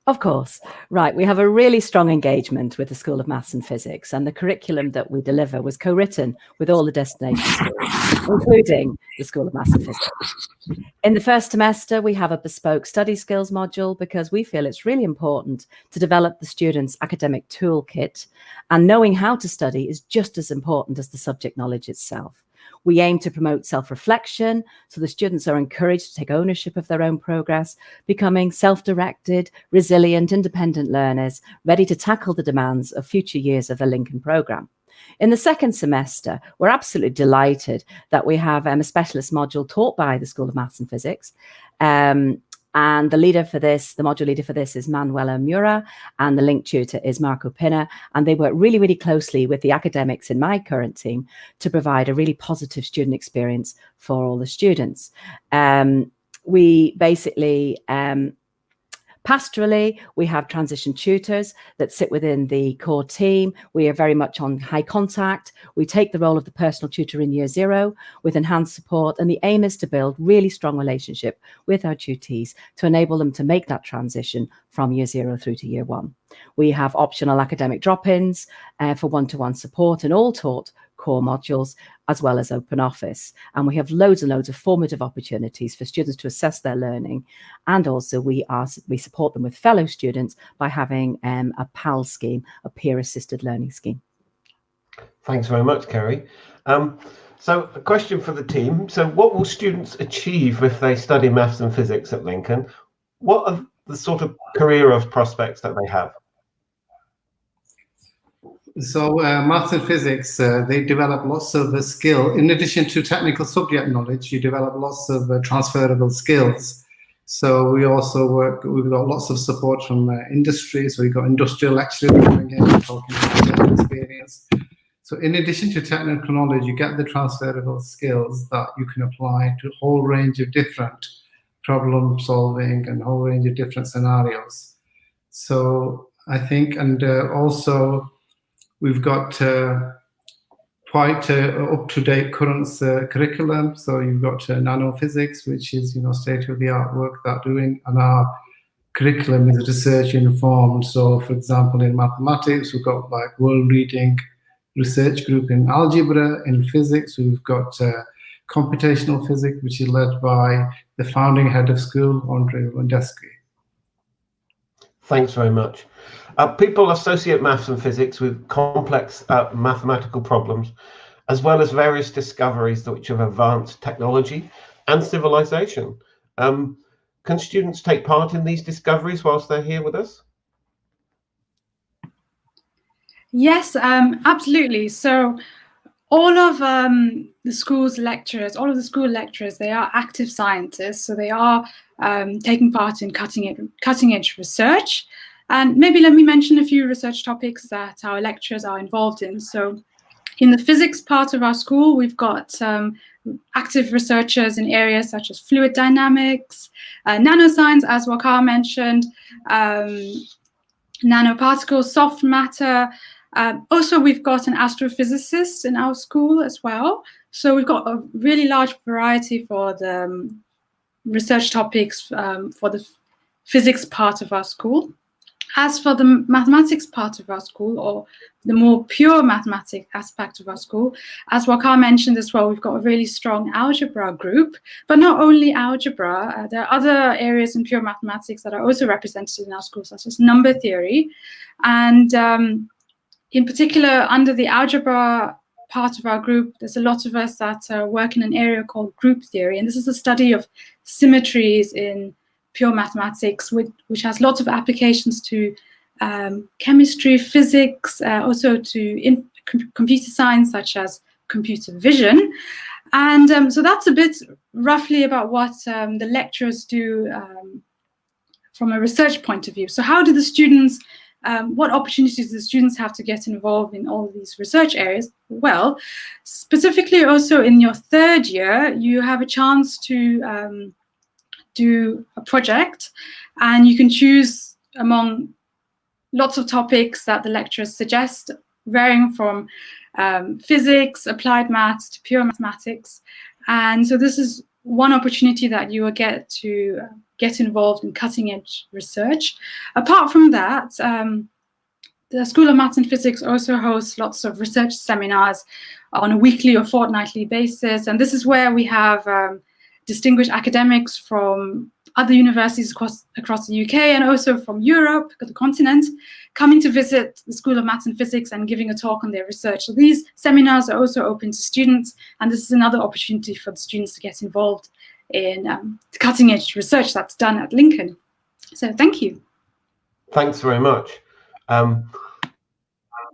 Of course. Right. We have a really strong engagement with the School of Maths and Physics, and the curriculum that we deliver was co-written with all the destination schools, including the School of Maths and Physics. In the first semester, we have a bespoke study skills module because we feel it's really important to develop the students' academic toolkit, and knowing how to study is just as important as the subject knowledge itself. We aim to promote self-reflection, so the students are encouraged to take ownership of their own progress, becoming self-directed, resilient, independent learners, ready to tackle the demands of future years of the Lincoln programme. In the second semester, we're absolutely delighted that we have a specialist module taught by the School of Maths and Physics. And the leader for this, the module leader for this is Manuela Mura, and the link tutor is Marco Pinna. And they work really, really closely with the academics in my current team to provide a really positive student experience for all the students. We basically, pastorally, we have transition tutors that sit within the core team. We are very much on high contact. We take the role of the personal tutor in year 0 with enhanced support. And the aim is to build really strong relationship with our tutees to enable them to make that transition from year 0 through to year 1. We have optional academic drop-ins for one-to-one support and all taught core modules, as well as open office. And we have loads and loads of formative opportunities for students to assess their learning. And also we support them with fellow students by having a PAL scheme, a peer assisted learning scheme. Thanks very much, Kerry. So a question for the team. So what will students achieve if they study maths and physics at Lincoln? What are the sort of career prospects that they have? So maths and physics, they develop lots of skill. In addition to technical subject knowledge, you develop lots of transferable skills. So we also we've got lots of support from industry. So we've got industrial lecturers coming in talking about their experience. So in addition to technical knowledge, you get the transferable skills that you can apply to a whole range of different problem solving and a whole range of different scenarios. So I think, and also we've got quite up-to-date current curriculum. So you've got nanophysics, which is state-of-the-art work that they're doing, and our curriculum is research informed. So for example, in mathematics, we've got like world-leading research group in algebra. In physics, we've got computational physics, which is led by the founding head of school, Andrei Wondesky. Thanks very much. People associate maths and physics with complex mathematical problems, as well as various discoveries which have advanced technology and civilization. Can students take part in these discoveries whilst they're here with us? Yes, absolutely. So all of the school's lecturers, all of the school lecturers, they are active scientists. So they are taking part in cutting edge research. And maybe let me mention a few research topics that our lecturers are involved in. So in the physics part of our school, we've got active researchers in areas such as fluid dynamics, nanoscience, as Waqar mentioned, nanoparticles, soft matter. Also, we've got an astrophysicist in our school as well. So we've got a really large variety for the research topics for the physics part of our school. As for the mathematics part of our school, or the more pure mathematics aspect of our school, as Waqar mentioned as well, we've got a really strong algebra group, but not only algebra, there are other areas in pure mathematics that are also represented in our school, such as number theory. And in particular, under the algebra part of our group, there's a lot of us that work in an area called group theory. And this is a study of symmetries in pure mathematics, which has lots of applications to chemistry, physics, also to computer science, such as computer vision. And so that's a bit roughly about what the lecturers do from a research point of view. So how do the students, what opportunities do the students have to get involved in all of these research areas? Well, specifically also in your third year, you have a chance to do a project, and you can choose among lots of topics that the lecturers suggest, varying from physics, applied maths to pure mathematics. And so this is one opportunity that you will get to get involved in cutting edge research. Apart from that, the School of Maths and Physics also hosts lots of research seminars on a weekly or fortnightly basis. And this is where we have distinguished academics from other universities across the UK and also from Europe, the continent, coming to visit the School of Maths and Physics and giving a talk on their research. So these seminars are also open to students, and this is another opportunity for the students to get involved in cutting edge research that's done at Lincoln. So thank you. Thanks very much.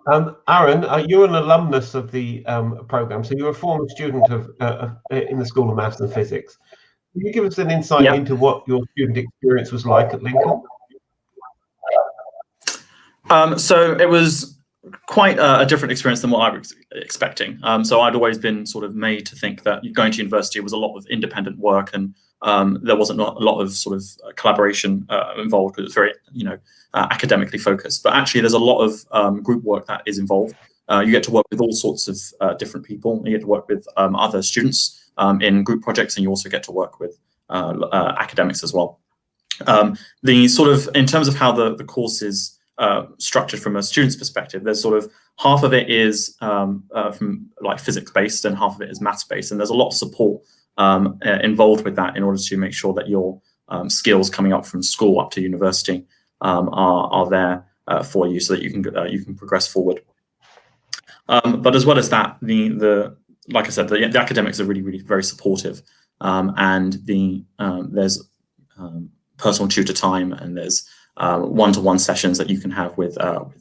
Aaron, you're an alumnus of the program, so you're a former student in the School of Maths and Physics. Can you give us an insight into what your student experience was like at Lincoln? So it was quite a different experience than what I was expecting. So I'd always been sort of made to think that going to university was a lot of independent work, and there wasn't a lot of sort of collaboration involved. It was very, academically focused. But actually, there's a lot of group work that is involved. You get to work with all sorts of different people. You get to work with other students in group projects, and you also get to work with academics as well. The sort of, in terms of how the course is structured from a student's perspective, there's sort of half of it is from like physics based and half of it is maths based, and there's a lot of support involved with that in order to make sure that your skills coming up from school up to university are there for you, so that you can progress forward. But as well as that, the like I said, the academics are really very supportive, and there's personal tutor time, and there's one-to-one sessions that you can have with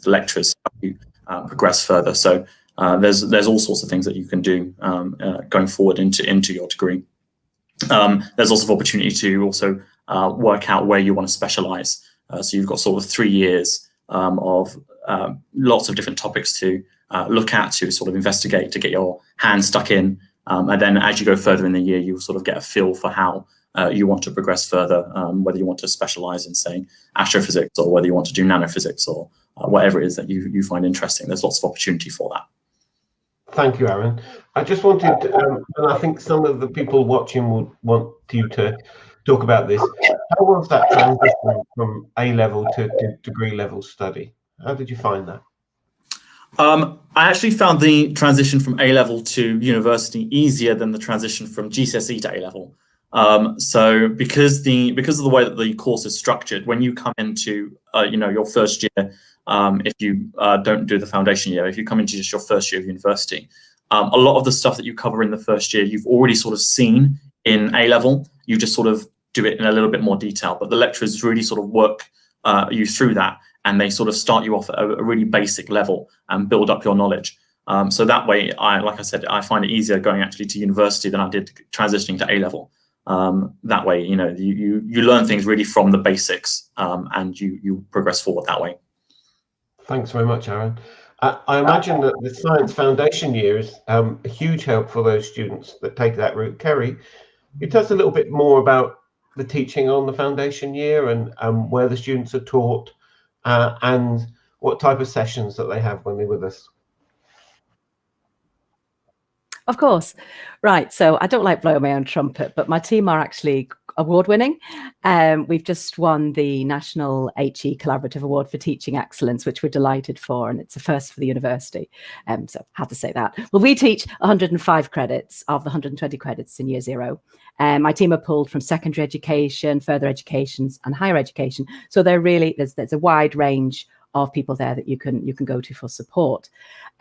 lecturers to progress further. So there's all sorts of things that you can do going forward into your degree. There's lots of opportunity to also work out where you want to specialize. So you've got sort of 3 years of lots of different topics to look at, to sort of investigate, to get your hands stuck in. And then as you go further in the year, you sort of get a feel for how you want to progress further, whether you want to specialize in, say, astrophysics, or whether you want to do nanophysics, or whatever it is that you find interesting. There's lots of opportunity for that. Thank you, Aaron. I just wanted to, and I think some of the people watching would want you to talk about this. How was that transition from A-level to degree level study? How did you find that? I actually found the transition from A-level to university easier than the transition from GCSE to A-level. So because of the way that the course is structured, when you come into your first year, if you don't do the foundation year, if you come into just your first year of university, a lot of the stuff that you cover in the first year, you've already sort of seen in A-level. You just sort of do it in a little bit more detail, but the lecturers really sort of work you through that, and they sort of start you off at a really basic level and build up your knowledge. So that way, like I said, I find it easier going actually to university than I did transitioning to A-level. That way, you learn things really from the basics, and you progress forward that way. Thanks very much, Aaron. I imagine that the science foundation year is a huge help for those students that take that route. Kerry, you tell us a little bit more about the teaching on the foundation year, and where the students are taught, and what type of sessions that they have when they're with us. Of course. Right. So I don't like blowing my own trumpet, but my team are actually award-winning. We've just won the National HE Collaborative Award for Teaching Excellence, which we're delighted for, and it's a first for the university. So I had to say that. Well, we teach 105 credits of the 120 credits in year 0. My team are pulled from secondary education, further educations, and higher education. So they're really, there's a wide range of people there that you can go to for support.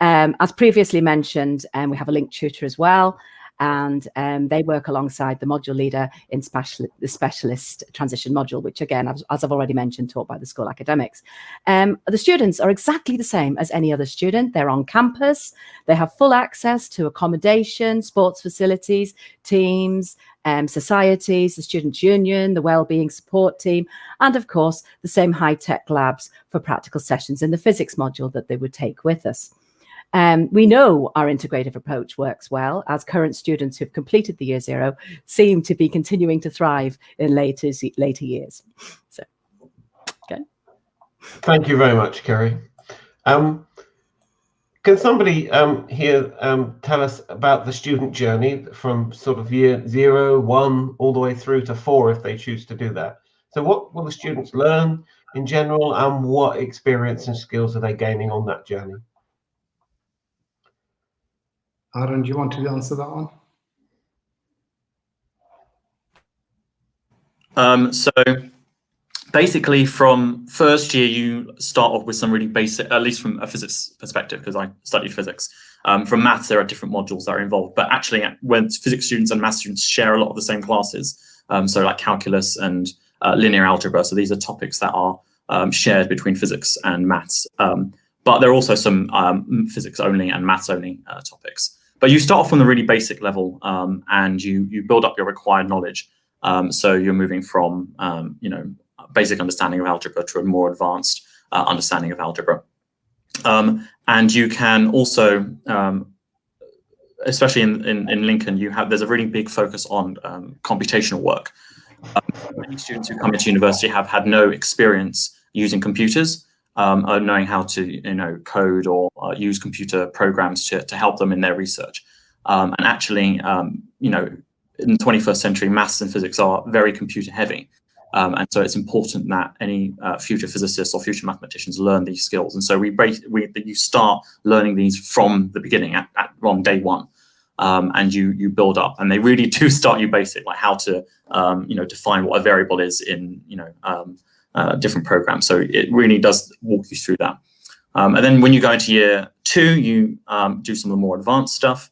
As previously mentioned, we have a linked tutor as well, and they work alongside the module leader in the specialist transition module, which again, as I've already mentioned, taught by the school academics. The students are exactly the same as any other student. They're on campus, they have full access to accommodation, sports facilities, teams, societies, the Students' Union, the Wellbeing Support Team, and of course, the same high-tech labs for practical sessions in the physics module that they would take with us. We know our integrative approach works well, as current students who've completed the year 0 seem to be continuing to thrive in later years. So, okay. Thank you very much, Kerry. Can somebody here tell us about the student journey from sort of year 0, 1, all the way through to 4, if they choose to do that? So what will the students learn in general, and what experience and skills are they gaining on that journey? Aaron, do you want to answer that one? So basically, from first year, you start off with some really basic, at least from a physics perspective, because I studied physics. From maths, there are different modules that are involved, but actually when physics students and maths students share a lot of the same classes, so like calculus and linear algebra, so these are topics that are shared between physics and maths. But there are also some physics only and maths only topics. But you start off from the really basic level, and you build up your required knowledge. So you're moving from basic understanding of algebra to a more advanced understanding of algebra. And you can also, especially in Lincoln, there's a really big focus on computational work. Many students who come into university have had no experience using computers, or knowing how to code or use computer programs to help them in their research. And actually, in the 21st century, maths and physics are very computer heavy. And so it's important that any future physicists or future mathematicians learn these skills. And so you start learning these from the beginning, on day 1. And you build up, and they really do start you basic, like how to define what a variable is in different programs. So it really does walk you through that. And then when you go into year 2, you do some of the more advanced stuff.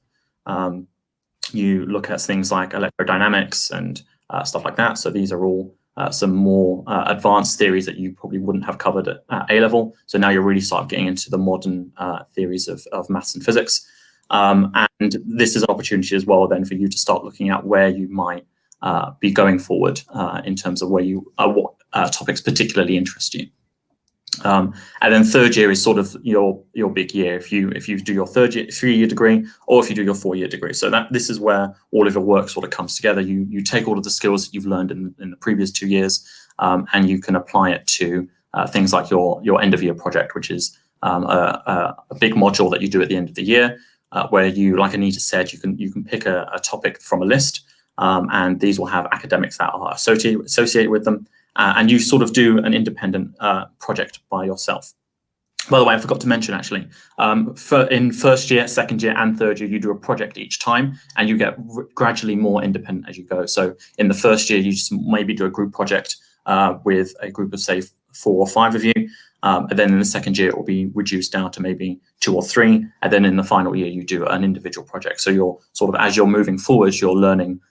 You look at things like electrodynamics and stuff like that. So these are all some more advanced theories that you probably wouldn't have covered at A level. So now you're really start getting into the modern theories of maths and physics. And this is an opportunity as well then for you to start looking at where you might be going forward in terms of where you what topics particularly interest you. And then third year is sort of your big year if you do your 3-year degree or if you do your 4-year degree. So this is where all of your work sort of comes together. You take all of the skills that you've learned in the previous 2 years, and you can apply it to things like your end of year project, which is a big module that you do at the end of the year, where you, like Anita said, you can pick a topic from a list, and these will have academics that are associated with them. And you sort of do an independent project by yourself. By the way, I forgot to mention actually, in first year, second year, and third year, you do a project each time, and you get gradually more independent as you go. So in the first year, you just maybe do a group project with a group of say 4 or 5 of you, and then in the second year, it will be reduced down to maybe 2 or 3, and then in the final year, you do an individual project. So you're sort of, as you're moving forwards, you're learning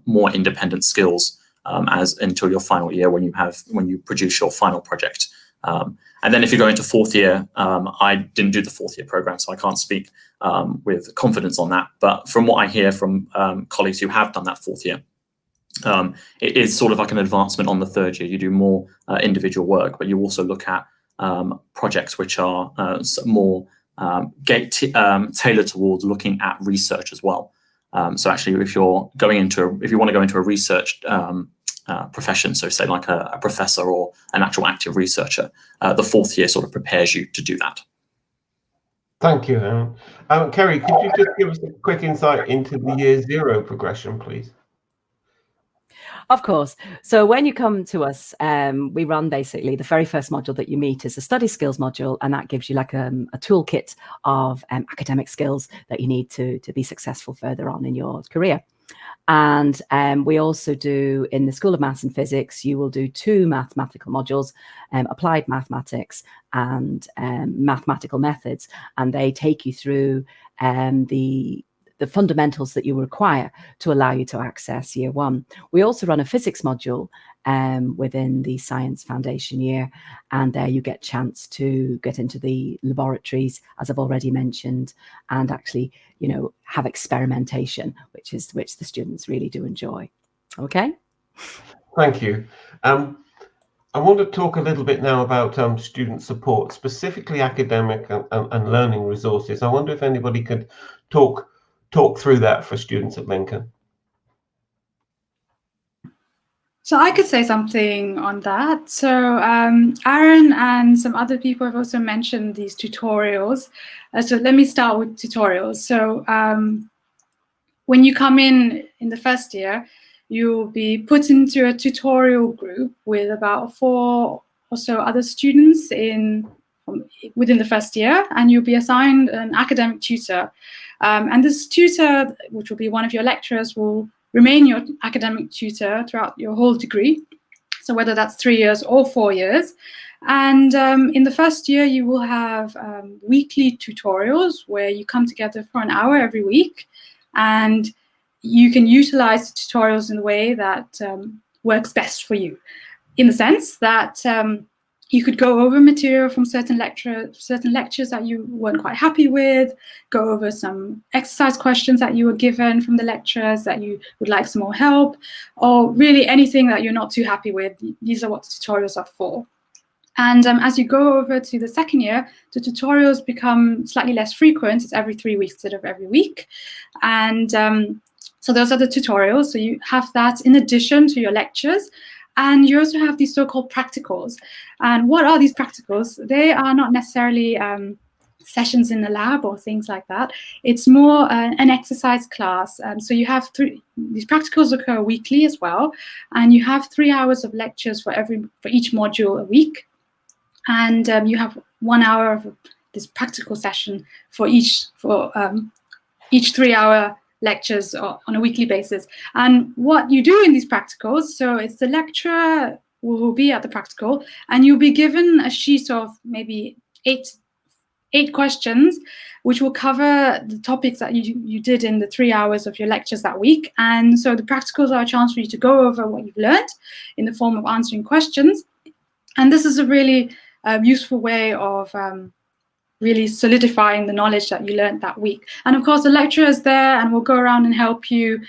more independent skills until your final year when you produce your final project. And then if you go into 4th year, I didn't do the 4th year program, so I can't speak with confidence on that. But from what I hear from colleagues who have done that 4th year, it is sort of like an advancement on the 3rd year. You do more individual work, but you also look at projects which are more tailored towards looking at research as well. So actually, if you want to go into a research profession, so say like a professor or an actual active researcher, the 4th year sort of prepares you to do that. Thank you, Aaron. Kerry, could you just give us a quick insight into the year 0 progression, please? Of course. So when you come to us, we run basically the very first module that you meet is a study skills module, and that gives you like a toolkit of academic skills that you need to be successful further on in your career. And we also do, in the School of Maths and Physics, you will do 2 mathematical modules, applied mathematics and mathematical methods, and they take you through the fundamentals that you require to allow you to access year 1. We also run a physics module within the science foundation year, and there you get chance to get into the laboratories, as I've already mentioned, and actually, have experimentation, which the students really do enjoy. Okay. Thank you. I want to talk a little bit now about student support, specifically academic and learning resources. I wonder if anybody could talk through that for students at Lincoln. So I could say something on that. So Aaron and some other people have also mentioned these tutorials. So let me start with tutorials. So when you come in the first year, you'll be put into a tutorial group with about 4 or so other students within the first year, and you'll be assigned an academic tutor. And this tutor, which will be one of your lecturers, will remain your academic tutor throughout your whole degree. So whether that's 3 years or 4 years. And in the first year, you will have weekly tutorials where you come together for an hour every week, and you can utilize the tutorials in a way that works best for you, in the sense that you could go over material from certain lectures that you weren't quite happy with, go over some exercise questions that you were given from the lecturers that you would like some more help, or really anything that you're not too happy with. These are what the tutorials are for. And as you go over to the second year, the tutorials become slightly less frequent. It's every 3 weeks instead of every week. And so those are the tutorials. So you have that in addition to your lectures. And you also have these so-called practicals. And what are these practicals? They are not necessarily sessions in the lab or things like that. It's more an exercise class. So you have these practicals occur weekly as well. And you have 3 hours of lectures for each module a week. And you have 1 hour of this practical session for each 3-hour lectures on a weekly basis. And what you do in these practicals, so it's the lecturer will be at the practical, and you'll be given a sheet of maybe 8 questions, which will cover the topics that you did in the 3 hours of your lectures that week. And so the practicals are a chance for you to go over what you've learned in the form of answering questions. And this is a really useful way of really solidifying the knowledge that you learned that week. And of course, the lecturer is there and will go around and help you.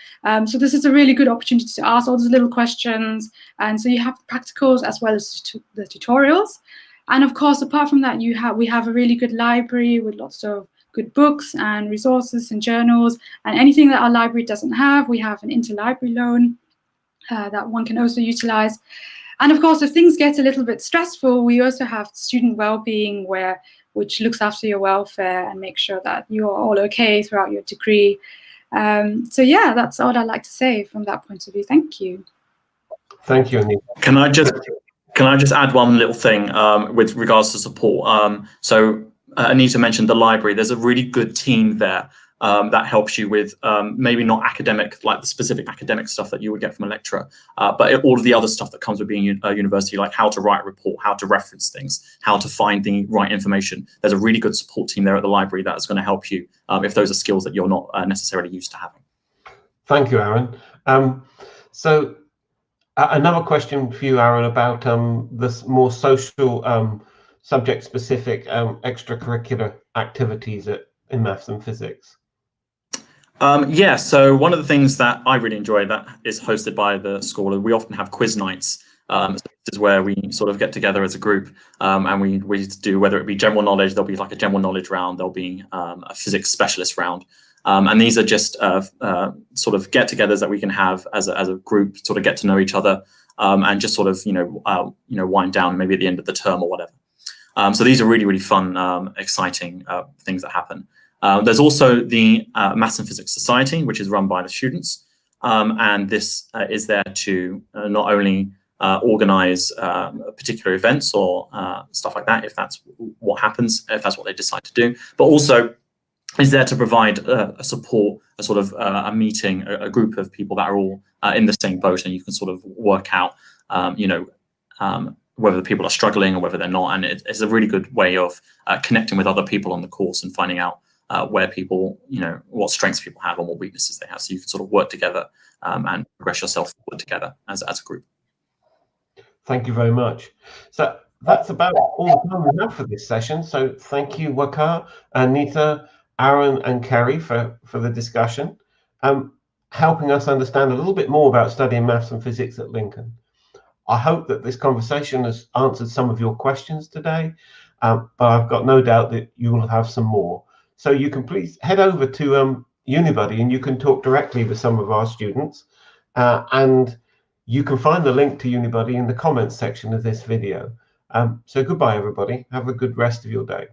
So this is a really good opportunity to ask all those little questions. And so you have the practicals as well as the tutorials. And of course, apart from that, we have a really good library with lots of good books and resources and journals. And anything that our library doesn't have, we have an interlibrary loan that one can also utilize. And of course, if things get a little bit stressful, we also have student well-being, which looks after your welfare and makes sure that you're all okay throughout your degree. So yeah, that's all I'd like to say from that point of view. Thank you. Thank you, Anita. Can I just add one little thing with regards to support? So Anita mentioned the library. There's a really good team there that helps you with maybe not academic, like the specific academic stuff that you would get from a lecturer, but all of the other stuff that comes with being a university, like how to write a report, how to reference things, how to find the right information. There's a really good support team there at the library that is going to help you if those are skills that you're not necessarily used to having. Thank you, Aaron. So another question for you, Aaron, about this more social, subject-specific extracurricular activities in maths and physics. Yeah, so one of the things that I really enjoy that is hosted by the school, we often have quiz nights. So this is where we sort of get together as a group and we do, whether it be general knowledge, there'll be like a general knowledge round, there'll be a physics specialist round. And these are just sort of get-togethers that we can have as a group, sort of get to know each other and just sort of, wind down maybe at the end of the term or whatever. So these are really, really fun, exciting things that happen. There's also the Maths and Physics Society, which is run by the students. And this is there to not only organize particular events or stuff like that, if that's what happens, if that's what they decide to do, but also is there to provide a support, a sort of a meeting, a group of people that are all in the same boat, and you can sort of work out, whether the people are struggling or whether they're not. And it's a really good way of connecting with other people on the course and finding out where people, what strengths people have and what weaknesses they have. So you can sort of work together and progress yourself forward together as a group. Thank you very much. So that's about all the time we have for this session. So thank you, Waqar, Anita, Aaron and Kerry for the discussion, helping us understand a little bit more about studying maths and physics at Lincoln. I hope that this conversation has answered some of your questions today, but I've got no doubt that you will have some more. So you can please head over to Unibuddy and you can talk directly with some of our students. And you can find the link to Unibuddy in the comments section of this video. So goodbye, everybody. Have a good rest of your day.